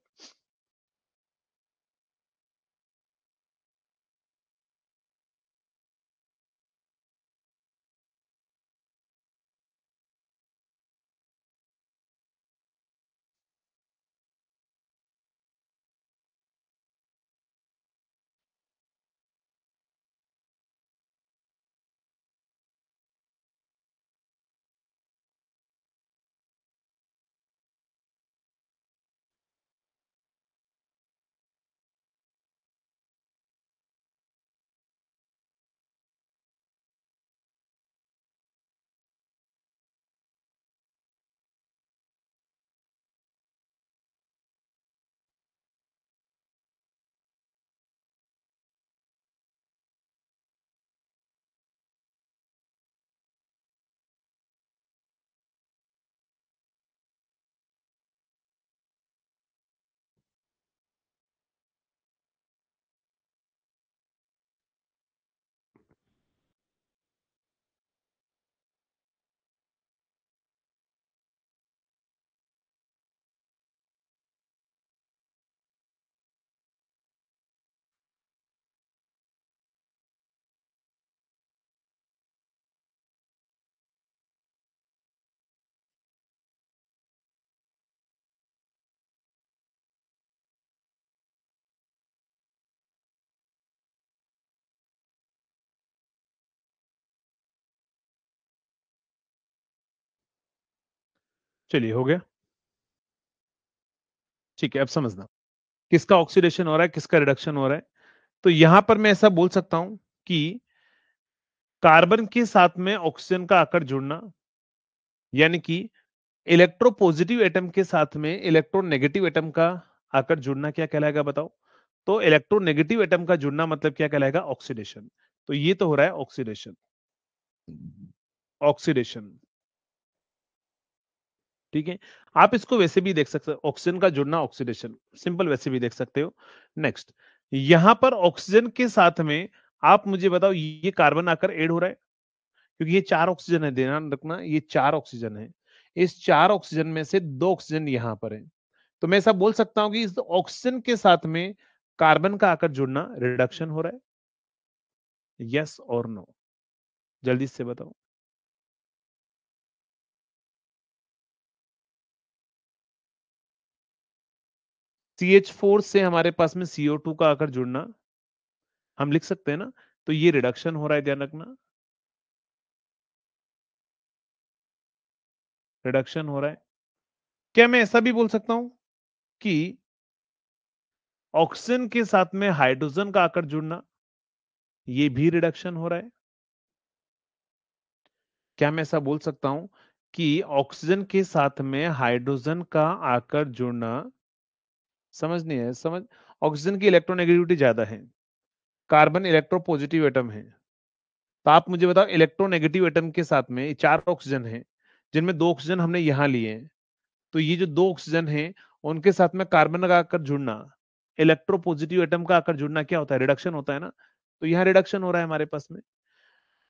[SPEAKER 1] चलिए हो गया। ठीक है, अब समझना किसका ऑक्सीडेशन हो रहा है, किसका रिडक्शन हो रहा है। तो यहां पर मैं ऐसा बोल सकता हूं कि कार्बन के साथ में ऑक्सीजन का आकर जुड़ना, यानी कि इलेक्ट्रोपॉजिटिव एटम के साथ में इलेक्ट्रोनेगेटिव एटम का आकर जुड़ना क्या कहलाएगा बताओ। तो इलेक्ट्रोनेगेटिव एटम का जुड़ना मतलब क्या कहलाएगा, ऑक्सीडेशन। तो ये तो हो रहा है ऑक्सीडेशन। ऑक्सीडेशन, ठीक है। आप इसको वैसे भी देख सकते हो, ऑक्सीजन का जुड़ना ऑक्सीडेशन, सिंपल वैसे भी देख सकते हो। नेक्स्ट, यहां पर ऑक्सीजन के साथ में आप मुझे बताओ ये कार्बन आकर ऐड हो रहा है, क्योंकि ये 4 ऑक्सीजन है, ध्यान रखना ये 4 ऑक्सीजन है। इस 4 ऑक्सीजन में से 2 ऑक्सीजन यहां पर है। तो मैं ऐसा बोल सकता हूं कि इस ऑक्सीजन के साथ में कार्बन का आकर जुड़ना रिडक्शन हो रहा है। यस और नो, जल्दी से बताओ। CH4 से हमारे पास में CO2 का आकर जुड़ना हम लिख सकते हैं ना, तो ये रिडक्शन हो रहा है, ध्यान रखना रिडक्शन हो रहा है। क्या मैं ऐसा भी बोल सकता हूं कि ऑक्सीजन के साथ में हाइड्रोजन का आकर जुड़ना, ये भी रिडक्शन हो रहा है। क्या मैं ऐसा बोल सकता हूं कि ऑक्सीजन के साथ में हाइड्रोजन का आकर जुड़ना, समझ नहीं है समझ, ऑक्सीजन की इलेक्ट्रोनेगेटिविटी ज्यादा है, कार्बन इलेक्ट्रोपॉजिटिव एटम है। तो आप मुझे बताओ इलेक्ट्रोनेगेटिव एटम के साथ में 4 ऑक्सीजन है, जिनमें 2 ऑक्सीजन हमने यहां लिए हैं। तो ये जो 2 ऑक्सीजन हैं उनके साथ में कार्बन का आकर जुड़ना, इलेक्ट्रोपॉजिटिव एटम का आकर जुड़ना क्या होता है, रिडक्शन होता है ना। तो यहाँ रिडक्शन हो रहा है हमारे पास में।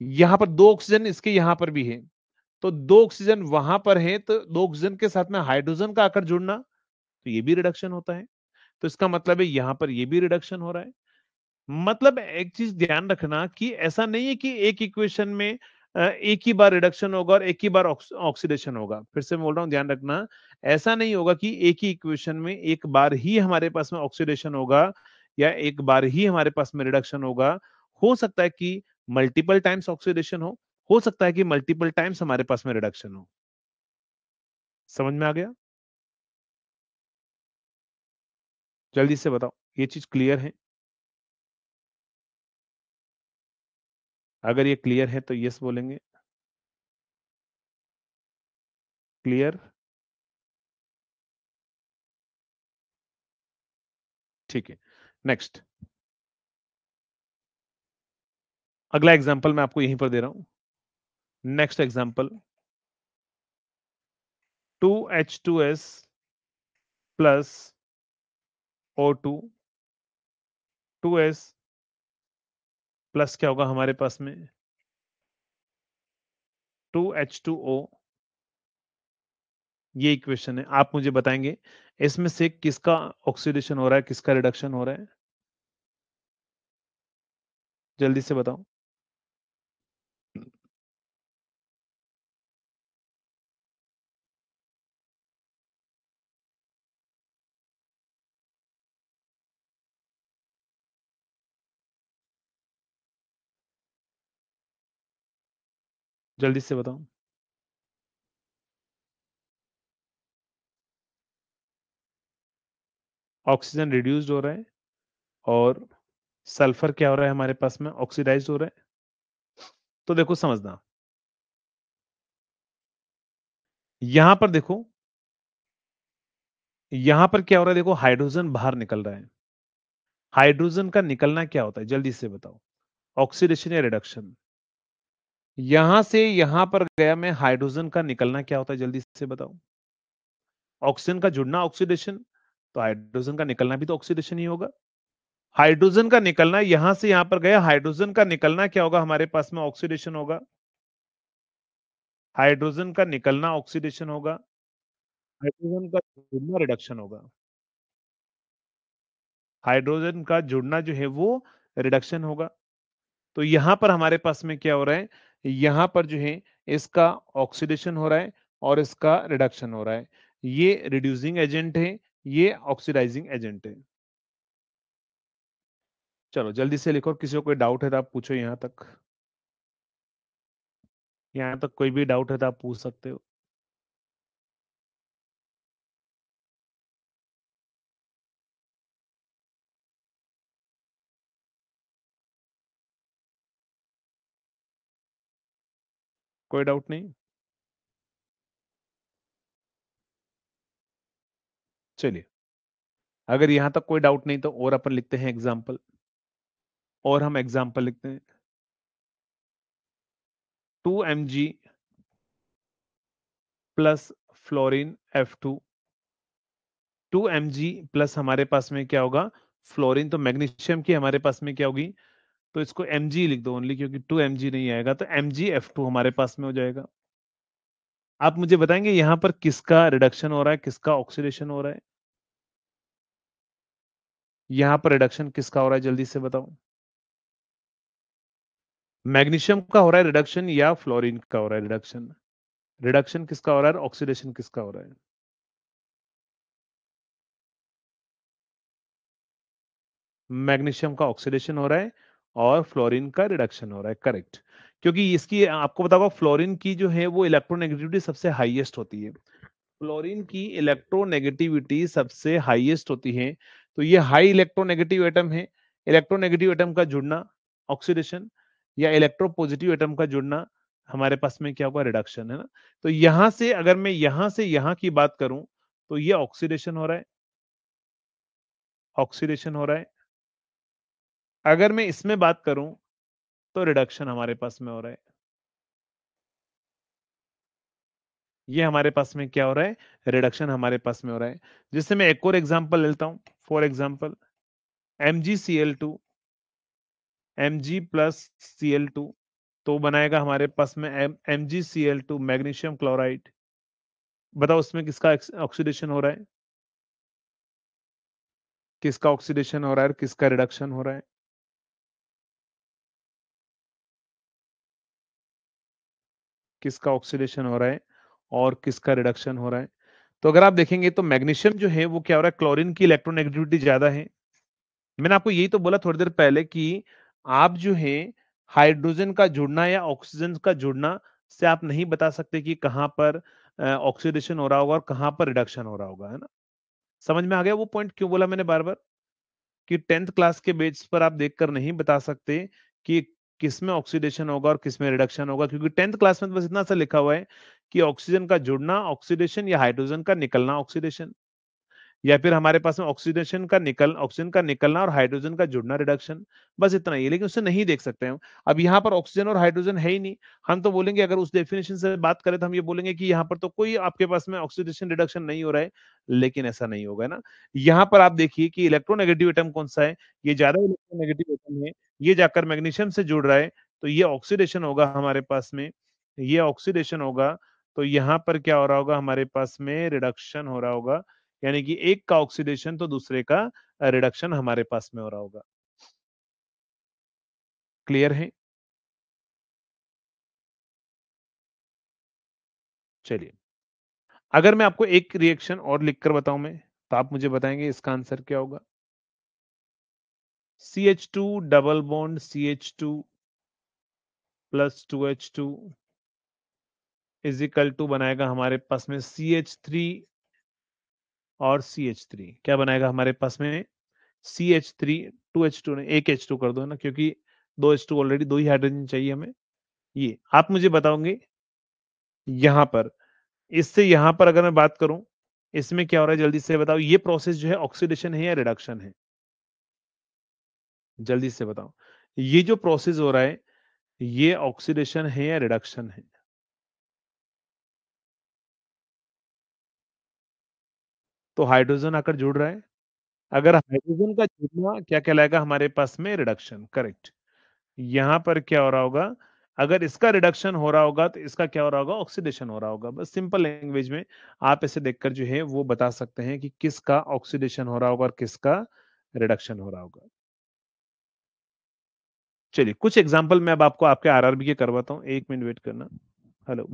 [SPEAKER 1] यहाँ पर 2 ऑक्सीजन इसके यहाँ पर भी है, तो 2 ऑक्सीजन वहां पर है, तो 2 ऑक्सीजन के साथ में हाइड्रोजन का आकर जुड़ना, तो ये भी रिडक्शन होता है। तो इसका मतलब है यहाँ पर ये भी रिडक्शन हो रहा है। मतलब एक चीज ध्यान रखना कि ऐसा नहीं है कि एक इक्वेशन में एक ही बार रिडक्शन होगा और एक ही बार ऑक्सीडेशन होगा। फिर से मैं बोल रहा हूँ, ध्यान रखना, ऐसा नहीं होगा कि एक ही इक्वेशन में एक बार ही हमारे पास में ऑक्सीडेशन होगा या एक बार ही हमारे पास में रिडक्शन होगा। हो सकता है कि मल्टीपल टाइम्स ऑक्सीडेशन हो सकता है कि मल्टीपल टाइम्स हमारे पास में रिडक्शन हो। समझ में आ गया? जल्दी से बताओ, ये चीज क्लियर है? अगर ये क्लियर है तो यस बोलेंगे। क्लियर, ठीक है। नेक्स्ट, अगला एग्जांपल मैं आपको यहीं पर दे रहा हूं। Next example, 2H2S plus O2, 2S plus क्या होगा हमारे पास में, 2H2O। ये इक्वेशन है, आप मुझे बताएंगे इसमें से किसका ऑक्सीडेशन हो रहा है, किसका रिडक्शन हो रहा है, जल्दी से बताओ। जल्दी से बताओ। ऑक्सीजन रिड्यूस्ड हो रहा है और सल्फर क्या हो रहा है हमारे पास में, ऑक्सीडाइज हो रहा है। तो देखो समझना, यहां पर देखो, यहां पर क्या हो रहा है, देखो हाइड्रोजन बाहर निकल रहा है। हाइड्रोजन का निकलना क्या होता है, जल्दी से बताओ, ऑक्सीडेशन या रिडक्शन। यहां से यहां पर गया मैं, हाइड्रोजन का निकलना क्या होता है, जल्दी से बताओ। ऑक्सीजन का जुड़ना ऑक्सीडेशन, तो हाइड्रोजन का निकलना भी तो ऑक्सीडेशन ही होगा। हाइड्रोजन का निकलना, यहां से यहां पर गया, हाइड्रोजन का निकलना क्या होगा हमारे पास में, ऑक्सीडेशन होगा। हाइड्रोजन का निकलना ऑक्सीडेशन होगा, हाइड्रोजन का जुड़ना रिडक्शन होगा। हाइड्रोजन का जुड़ना जो है वो रिडक्शन होगा। तो यहां पर हमारे पास में क्या हो रहा है, यहां पर जो है इसका ऑक्सीडेशन हो रहा है और इसका रिडक्शन हो रहा है। ये रिड्यूसिंग एजेंट है, ये ऑक्सीडाइजिंग एजेंट है। चलो जल्दी से लिखो, किसी को कोई डाउट है तो आप पूछो। यहाँ तक कोई भी डाउट है तो आप पूछ सकते हो। कोई डाउट नहीं? चलिए, अगर यहां तक कोई डाउट नहीं तो और अपन लिखते हैं एग्जाम्पल, और हम एग्जाम्पल लिखते हैं 2 mg plus fluorine F2। 2 mg plus हमारे पास में क्या होगा, फ्लोरीन, तो मैग्नीशियम की हमारे पास में क्या होगी, तो इसको mg लिख दो ओनली, क्योंकि 2 mg नहीं आएगा, तो MgF2 हमारे पास में हो जाएगा। आप मुझे बताएंगे यहां पर किसका रिडक्शन हो रहा है, किसका ऑक्सीडेशन हो रहा है? यहां पर रिडक्शन किसका हो रहा है, जल्दी से बताओ। मैग्नीशियम का हो रहा है रिडक्शन या फ्लोरीन का हो रहा है रिडक्शन? रिडक्शन किसका हो रहा है, ऑक्सीडेशन किसका हो रहा है? मैग्नीशियम का ऑक्सीडेशन हो रहा है और फ्लोरीन का रिडक्शन हो रहा है, करेक्ट। क्योंकि इसकी आपको पता होगा फ्लोरीन की जो है वो इलेक्ट्रोनेगेटिविटी सबसे हाईएस्ट होती है। फ्लोरीन की इलेक्ट्रोनेगेटिविटी सबसे हाईएस्ट होती है, तो ये हाई इलेक्ट्रोनेगेटिव एटम है। इलेक्ट्रोनेगेटिव एटम का जुड़ना ऑक्सीडेशन, या इलेक्ट्रोपॉजिटिव एटम का जुड़ना हमारे पास में क्या होगा, रिडक्शन, है ना। तो यहां से अगर मैं यहां से यहां की बात करूं तो ये ऑक्सीडेशन हो रहा है, ऑक्सीडेशन हो रहा है। अगर मैं इसमें बात करूं तो रिडक्शन हमारे पास में हो रहा है। ये हमारे पास में क्या हो रहा है, रिडक्शन हमारे पास में हो रहा है। जिससे मैं एक और एग्जांपल लेता हूं, for example MgCl2, Mg plus Cl2, तो बनाएगा हमारे पास में MgCl2 मैग्नीशियम क्लोराइड। बताओ उसमें किसका ऑक्सीडेशन हो रहा है, किसका ऑक्सीडेशन हो रहा है और किसका रिडक्शन हो रहा है? किसका ऑक्सीडेशन हो रहा है और किसका रिडक्शन हो रहा है? तो अगर आप देखेंगे तो मैग्नीशियम जो है वो क्या हो रहा है, क्लोरीन की इलेक्ट्रोनेगेटिविटी ज्यादा है। मैंने आपको यही तो बोला थोड़ी देर पहले कि आप जो है हाइड्रोजन का जुड़ना या ऑक्सीजन का जुड़ना से आप नहीं बता सकते कि कहां पर ऑक्सीडेशन हो रहा होगा और कहां पर रिडक्शन हो रहा होगा, है ना। समझ में आ गया वो पॉइंट क्यों बोला मैंने बार बार, कि 10th क्लास के बेस पर आप देखकर नहीं बता सकते कि किस में ऑक्सीडेशन होगा और किस में रिडक्शन होगा, क्योंकि 10th क्लास में तो बस इतना सा लिखा हुआ है कि ऑक्सीजन का जुड़ना ऑक्सीडेशन या हाइड्रोजन का निकलना ऑक्सीडेशन, या फिर हमारे पास में ऑक्सीजन का निकलना और हाइड्रोजन का जुड़ना रिडक्शन, बस इतना ही है, लेकिन उससे नहीं देख सकते हम। अब यहाँ पर ऑक्सीजन और हाइड्रोजन है ही नहीं। हम तो बोलेंगे, अगर उस डेफिनेशन से बात करें तो हम ये बोलेंगे कि यहाँ पर तो कोई आपके पास में ऑक्सीडेशन रिडक्शन नहीं हो रहा है, लेकिन ऐसा नहीं होगा ना। यहाँ पर आप देखिए कि इलेक्ट्रोनेगेटिव एटम कौन सा है, ये ज्यादा इलेक्ट्रोनेगेटिव एटम है, ये जाकर मैग्नीशियम से जुड़ रहा है, तो ये ऑक्सीडेशन होगा हमारे पास में, ये ऑक्सीडेशन होगा। तो यहाँ पर क्या हो रहा होगा, हमारे पास में रिडक्शन हो रहा होगा, यानी कि एक का ऑक्सीडेशन तो दूसरे का रिडक्शन हमारे पास में हो रहा होगा। क्लियर है? चलिए, अगर मैं आपको एक रिएक्शन और लिखकर बताऊं मैं, तो आप मुझे बताएंगे इसका आंसर क्या होगा। CH2 double bond CH2 plus 2H2 is equal to बनाएगा हमारे पास में CH3 और CH3, क्या बनाएगा हमारे पास में, CH3, 2H2 ने एक H2 कर दो ना, क्योंकि दो H2 ऑलरेडी, दो ही हाइड्रोजन चाहिए हमें। ये आप मुझे बताओगे यहां पर, इससे यहां पर अगर मैं बात करूं, इसमें क्या हो रहा है, जल्दी से बताओ, ये प्रोसेस जो है ऑक्सीडेशन है या रिडक्शन है? जल्दी से बताओ, ये जो प्रोसेस हो रहा है ये ऑक्सीडेशन है या रिडक्शन है? तो हाइड्रोजन आकर जुड़ रहा है, अगर हाइड्रोजन का जुड़ना क्या कहलाएगा हमारे पास में, रिडक्शन, करेक्ट। यहां पर क्या हो रहा होगा, अगर इसका रिडक्शन हो रहा होगा तो इसका क्या हो रहा होगा, ऑक्सीडेशन हो रहा होगा। बस सिंपल लैंग्वेज में आप इसे देखकर जो है वो बता सकते हैं कि किसका ऑक्सीडेशन हो रहा होगा और किसका रिडक्शन हो रहा होगा। चलिए, कुछ एग्जांपल मैं अब आपको आपके आरआरबी के करवाता हूँ, 1 मिनट वेट करना। हेलो।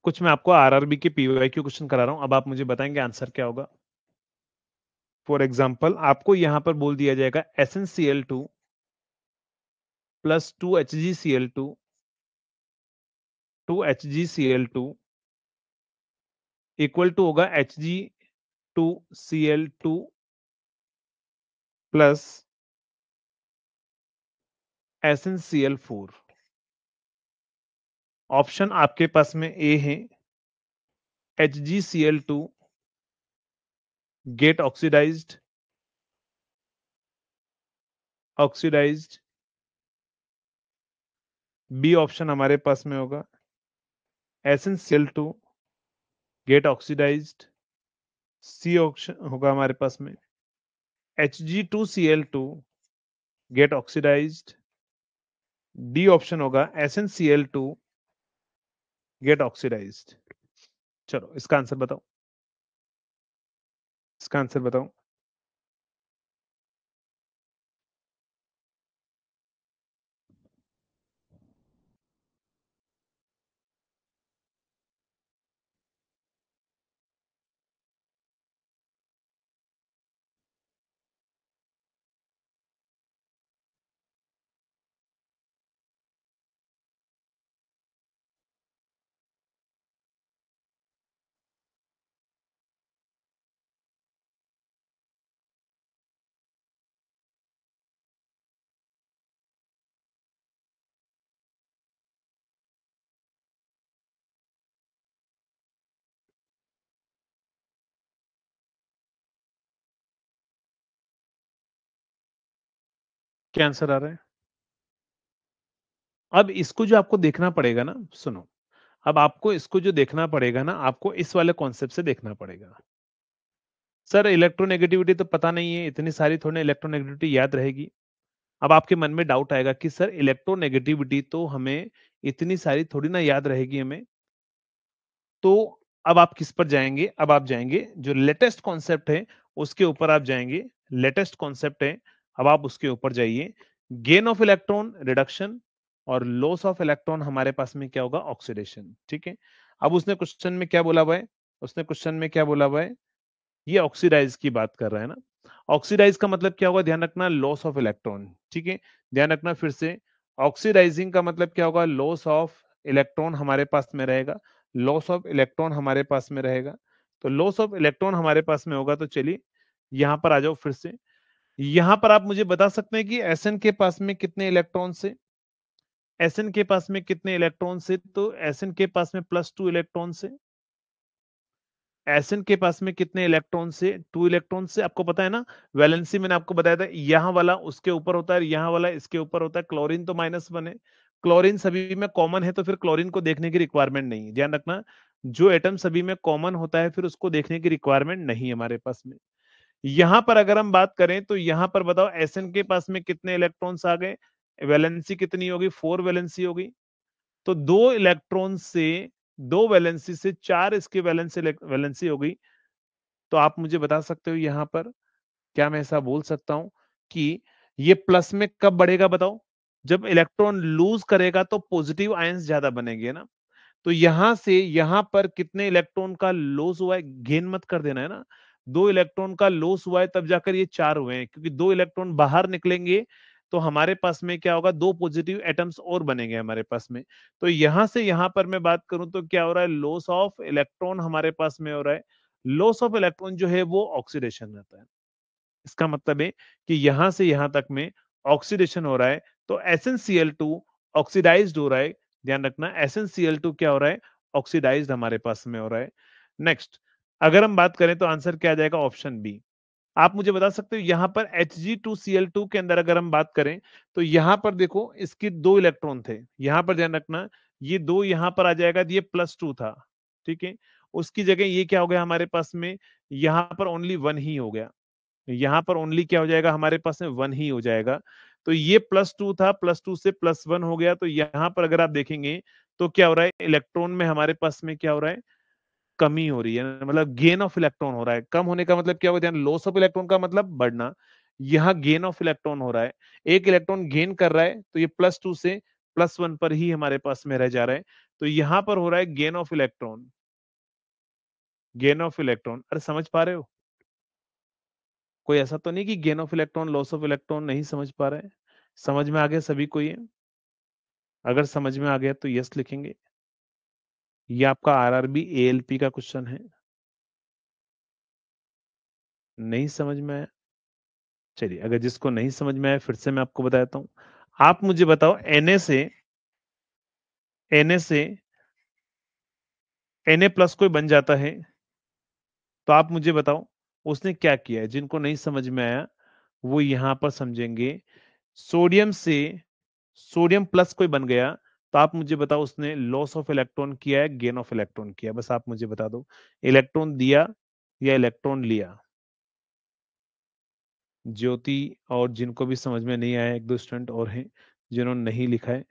[SPEAKER 1] कुछ मैं आपको आरआरबी के पीवाईक्यू क्वेश्चन करा रहा हूं, अब आप मुझे बताएंगे आंसर क्या होगा। फॉर एग्जाम्पल आपको यहां पर बोल दिया जाएगा SnCl2 plus 2HgCl2 2HgCl2 equal to होगा Hg2Cl2 प्लस SnCl4। ऑप्शन आपके पास में ए है HgCl2 gate oxidised, B option हमारे पास में होगा SnCl2 gate oxidised, C option होगा हमारे पास में Hg2Cl2 gate oxidised, D option होगा SnCl2 गेट ऑक्सीडाइज्ड। चलो इसका आंसर बताओ, इसका आंसर बताओ। क्या आंसर आ रहा है? अब इसको जो आपको देखना पड़ेगा ना, सुनो, अब आपको इसको जो देखना पड़ेगा ना, आपको इस वाले कॉन्सेप्ट से देखना पड़ेगा। सर इलेक्ट्रोनेगेटिविटी तो पता नहीं है, इतनी सारी थोड़ी इलेक्ट्रोनेगेटिविटी याद रहेगी। अब आपके मन में डाउट आएगा कि सर इलेक्ट्रोनेगेटिविटी तो हमें इतनी सारी थोड़ी ना याद रहेगी हमें, तो अब आप किस पर जाएंगे? अब आप जाएंगे जो लेटेस्ट कॉन्सेप्ट है उसके ऊपर आप जाएंगे। लेटेस्ट कॉन्सेप्ट है, अब आप उसके ऊपर जाइए। गेन ऑफ इलेक्ट्रॉन रिडक्शन और लॉस ऑफ इलेक्ट्रॉन हमारे पास में क्या होगा? ऑक्सीडेशन। ठीक है, अब उसने क्वेश्चन में क्या बोला हुआ है? उसने क्वेश्चन में क्या बोला हुआ है? ये ऑक्सीडाइज की बात कर रहा है ना। ऑक्सीडाइज का मतलब क्या होगा? ध्यान रखना, लॉस ऑफ इलेक्ट्रॉन। ठीक है, ध्यान रखना फिर से, ऑक्सीडाइजिंग का मतलब क्या होगा? लॉस ऑफ इलेक्ट्रॉन हमारे पास में रहेगा, लॉस ऑफ इलेक्ट्रॉन हमारे पास में रहेगा। तो लॉस ऑफ इलेक्ट्रॉन हमारे पास में होगा, तो चलिए यहां पर आ जाओ फिर से। यहां पर आप मुझे बता सकते हैं कि एसएन के पास में कितने इलेक्ट्रॉन से? एसएन के पास में कितने इलेक्ट्रॉन से? तो एसएन के पास में +2 इलेक्ट्रॉन से। एसएन के पास में कितने इलेक्ट्रॉन से? 2 इलेक्ट्रॉन से। आपको पता है ना, वैलेंसी मैंने आपको बताया था, यहाँ वाला उसके ऊपर होता है, यहाँ वाला इसके ऊपर होता है। क्लोरीन तो -1 है, क्लोरीन सभी में कॉमन है, तो फिर क्लोरीन को देखने की रिक्वायरमेंट नहीं। ध्यान रखना, जो एटम सभी में कॉमन होता है फिर उसको देखने की रिक्वायरमेंट नहीं है हमारे पास में। यहां पर अगर हम बात करें तो यहां पर बताओ एसएन के पास में कितने इलेक्ट्रॉन्स आ गए? वैलेंसी कितनी होगी? 4 वैलेंसी होगी। तो 2 इलेक्ट्रॉन से, 2 वैलेंसी से 4 इसकी वैलेंसी हो गई। तो आप मुझे बता सकते हो यहां पर, क्या मैं ऐसा बोल सकता हूं कि ये प्लस में कब बढ़ेगा? बताओ, जब इलेक्ट्रॉन लूज करेगा तो पॉजिटिव आयंस ज्यादा बनेंगे ना। तो यहां से यहां पर कितने इलेक्ट्रॉन का लॉस हुआ है? गेन मत कर देना है ना। 2 इलेक्ट्रॉन का लॉस हुआ है तब जाकर ये 4 हुए हैं, क्योंकि 2 इलेक्ट्रॉन बाहर निकलेंगे तो हमारे पास में क्या होगा? 2 पॉजिटिव एटम्स और बनेंगे हमारे पास में। तो यहां से यहां पर मैं बात करूं तो क्या हो रहा है? लॉस ऑफ इलेक्ट्रॉन हमारे पास में हो रहा है। लॉस ऑफ इलेक्ट्रॉन जो है वो ऑक्सीडेशन रहता है। इसका मतलब है कि यहां से यहां तक में ऑक्सीडेशन हो रहा है, तो SnCl2 ऑक्सीडाइज्ड हो रहा है। ध्यान रखना, SnCl2 क्या हो रहा है? ऑक्सीडाइज्ड हमारे पास में हो रहा है। नेक्स्ट, अगर हम बात करें तो आंसर क्या आ जाएगा? Option B. आप मुझे बता सकते हो यहां पर Hg2Cl2 के अंदर अगर हम बात करें तो यहां पर देखो इसके 2 इलेक्ट्रॉन थे, यहां पर ध्यान रखना, ये 2 यहां पर आ जाएगा, ये +2 था। ठीक है, उसकी जगह ये क्या हो गया हमारे पास में? यहां पर ओनली 1 ही हो गया। यहां पर ओनली क्या हो जाएगा हमारे पास में? 1 ही हो जाएगा। तो ये +2 था, +2 से +1 हो गया। तो यहां पर अगर आप देखेंगे तो क्या हो रहा है? इलेक्ट्रॉन में हमारे पास में क्या हो रहा है? कमी हो रही है, मतलब गेन ऑफ इलेक्ट्रॉन हो रहा है। कम होने का मतलब क्या होगा? ध्यान, लॉस ऑफ इलेक्ट्रॉन का मतलब बढ़ना, यहाँ गेन ऑफ इलेक्ट्रॉन हो रहा है। एक इलेक्ट्रॉन गेन कर रहा है तो ये +2 से +1 पर ही हमारे पास में रह जा रहा है। तो यहां पर हो रहा है gain of electron, gain of electron. अरे समझ पा रहे हो? कोई ऐसा तो नहीं कि gain of electron loss of electron नहीं समझ पा रहे हैं? समझ में आ गया सभी को ये? अगर समझ में आ गया तो यस लिखेंगे। ये आपका आरआरबी एएलपी का क्वेश्चन है। नहीं समझ में आया? चलिए, अगर जिसको नहीं समझ में आया फिर से मैं आपको बताता हूं। आप मुझे बताओ, Na से Na प्लस कोई बन जाता है, तो आप मुझे बताओ उसने क्या किया है। जिनको नहीं समझ में आया वो यहां पर समझेंगे। सोडियम से सोडियम प्लस कोई बन गया, तो आप मुझे बताओ उसने लॉस ऑफ इलेक्ट्रॉन किया है, गेन ऑफ इलेक्ट्रॉन किया है? बस आप मुझे बता दो, इलेक्ट्रॉन दिया या इलेक्ट्रॉन लिया। ज्योति और जिनको भी समझ में नहीं आया, एक दो स्टूडेंट और हैं जिन्होंने नहीं लिखा है।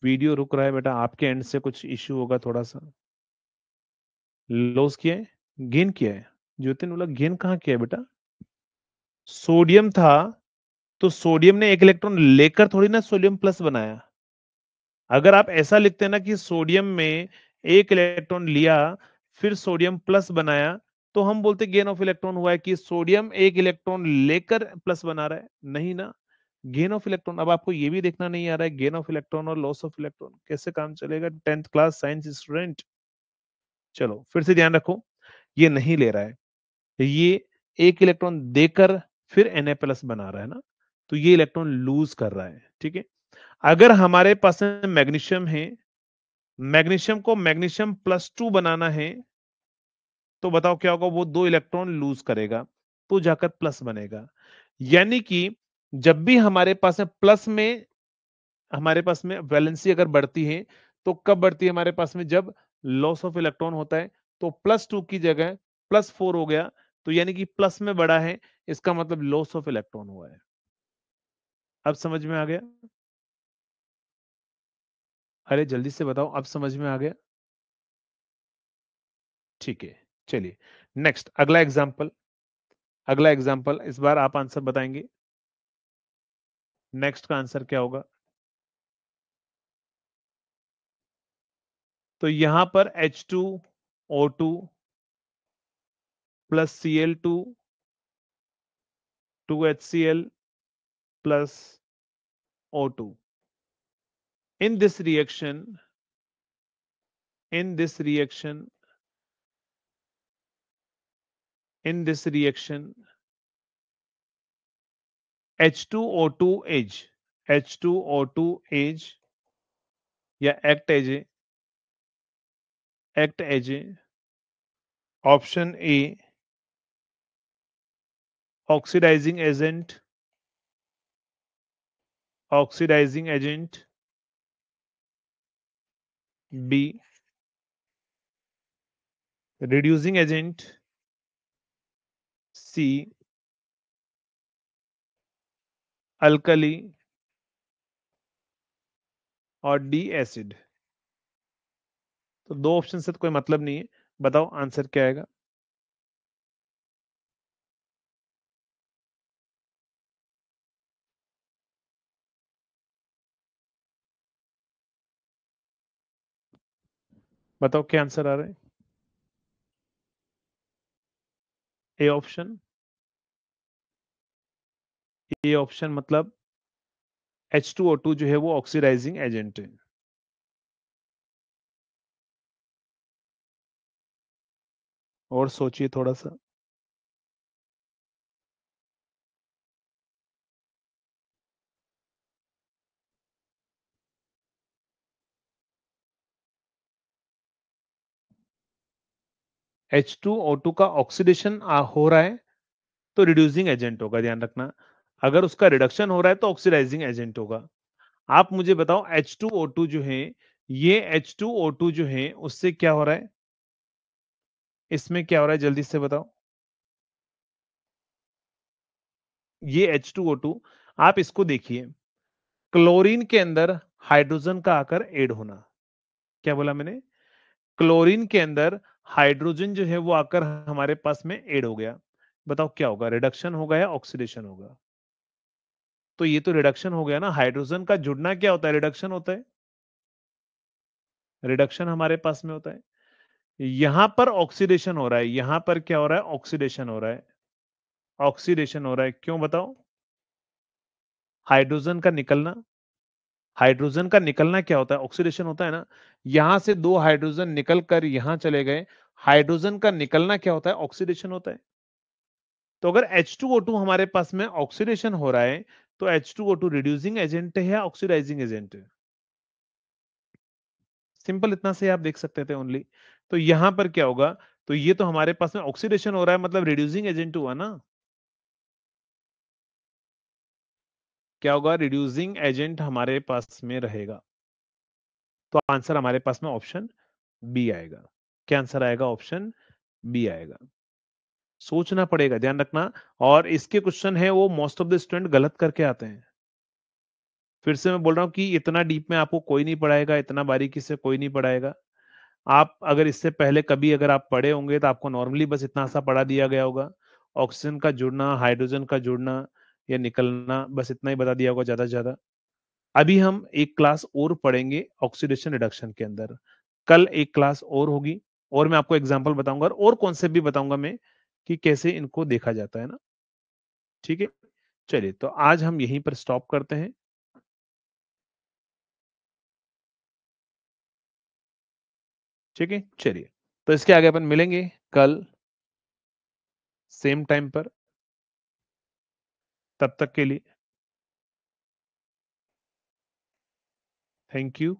[SPEAKER 1] वीडियो रुक रहा है बेटा, आपके एंड से कुछ इश्यू होगा थोड़ा सा। लॉस किया है, गेन किया है? ज्योति ने बोला गेन कहाँ किया है बेटा? सोडियम था, तो सोडियम ने एक इलेक्ट्रॉन लेकर थोड़ी ना सोडियम प्लस बनाया। अगर आप ऐसा लिखते हैं ना कि सोडियम में एक इलेक्ट्रॉन लिया फिर सोडियम प्लस बनाया, तो हम बोलते गेन ऑफ इलेक्ट्रॉन हुआ है कि सोडियम एक इलेक्ट्रॉन लेकर प्लस बना रहा है। नहीं ना, गेन ऑफ इलेक्ट्रॉन। अब आपको ये भी देखना नहीं आ रहा है गेन ऑफ इलेक्ट्रॉन और लॉस ऑफ इलेक्ट्रॉन कैसे काम चलेगा? 10th class science student. चलो फिर से ध्यान रखो, ये नहीं ले रहा है, ये एक इलेक्ट्रॉन देकर फिर Na+ बना रहा है ना, तो ये इलेक्ट्रॉन लूज कर रहा है। ठीक है, अगर हमारे पास मैग्नीशियम है, मैग्नीशियम को मैग्नीशियम+2 बनाना है, तो बताओ क्या होगा? वो 2 इलेक्ट्रॉन लूज करेगा, तो जाकर प्लस बनेगा। यानी कि जब भी हमारे पास में प्लस में, हमारे पास में वैलेंसी अगर बढ़ती है, तो कब बढ़ती है हमारे पास में? जब लॉस ऑफ इलेक्ट्रॉन होता है। तो +2 की जगह +4 हो गया, तो यानी कि प्लस में बढ़ा है, इसका मतलब लॉस ऑफ इलेक्ट्रॉन हुआ है। अब समझ में आ गया? अरे जल्दी से बताओ, अब समझ में आ गया? ठीक है, चलिए नेक्स्ट, अगला एग्जांपल। अगला एग्जांपल इस बार आप आंसर बताएंगे। नेक्स्ट का आंसर क्या होगा? तो यहां पर H2O2 plus Cl2 2HCl plus O2। In this reaction, in this reaction, in this reaction, H2O2 age, H2O2 age या act as a option A oxidizing agent, oxidizing agent, B reducing agent, C alkali और D acid. तो दो option से तो कोई मतलब नहीं है, बताओ आंसर क्या आएगा? बताओ क्या आंसर आ रहा है? A option. ए ऑप्शन मतलब H2O2 जो है वो ऑक्सीडाइजिंग एजेंट है। और सोचिए थोड़ा सा। H2O2 का ऑक्सीडेशन हो रहा है तो रिड्यूसिंग एजेंट होगा, ध्यान रखना। अगर उसका रिडक्शन हो रहा है तो ऑक्सीडाइजिंग एजेंट होगा। आप मुझे बताओ H2O2 जो है, ये H2O2 जो है उससे क्या हो रहा है? इसमें क्या हो रहा है जल्दी से बताओ। ये H2O2, आप इसको देखिए, क्लोरीन के अंदर हाइड्रोजन का आकर ऐड होना। क्या बोला मैंने? क्लोरीन के अंदर हाइड्रोजन जो है वो आकर हमारे पास में ऐड हो गया। बताओ क्या होगा? रिडक्शन होगा या ऑक्सीडेशन होगा? तो ये तो रिडक्शन हो गया ना। हाइड्रोजन का जुड़ना क्या होता है? रिडक्शन होता है। रिडक्शन हमारे पास में होता है। यहां पर ऑक्सीडेशन हो रहा है, यहां पर क्या हो रहा है? ऑक्सीडेशन हो रहा है। ऑक्सीडेशन हो रहा है, क्यों बताओ? हाइड्रोजन का निकलना। हाइड्रोजन का निकलना क्या होता है? ऑक्सीडेशन होता है ना। यहां से दो हाइड्रोजन निकल कर यहां चले गए। हाइड्रोजन का निकलना क्या होता है? ऑक्सीडेशन होता है। तो अगर H2O2 हमारे पास में ऑक्सीडेशन हो रहा है, तो H2O2 रिड्यूसिंग एजेंट है या ऑक्सीडाइजिंग एजेंट है? सिंपल इतना से आप देख सकते थे ओनली। तो यहां पर क्या होगा? तो ये तो हमारे पास में ऑक्सीडेशन हो रहा है, मतलब रिड्यूसिंग एजेंट हुआ ना। क्या होगा? रिड्यूसिंग एजेंट हमारे पास में रहेगा। तो आंसर हमारे पास में ऑप्शन बी आएगा। क्या आंसर आएगा? ऑप्शन बी आएगा। सोचना पड़ेगा, ध्यान रखना। और इसके क्वेश्चन है वो मोस्ट ऑफ द स्टूडेंट गलत करके आते हैं। फिर से मैं बोल रहा हूँ कि इतना डीप में आपको कोई नहीं पढ़ाएगा, इतना बारीकी से कोई नहीं पढ़ाएगा। आप अगर इससे पहले कभी अगर आप पढ़े होंगे तो आपको नॉर्मली बस इतना सा पढ़ा दिया गया होगा। ऑक्सीजन का जुड़ना, हाइड्रोजन का जुड़ना या निकलना, बस इतना ही बता दिया होगा ज्यादा से ज्यादा। अभी हम एक क्लास और पढ़ेंगे ऑक्सीडेशन रिडक्शन के अंदर। कल एक क्लास और होगी, और मैं आपको एग्जांपल बताऊंगा और कॉन्सेप्ट भी बताऊंगा मैं कि कैसे इनको देखा जाता है ना। ठीक है, चलिए तो आज हम यहीं पर स्टॉप करते हैं। ठीक है, चलिए। तो इसके आगे अपन मिलेंगे कल सेम टाइम पर। तब तक के लिए थैंक यू।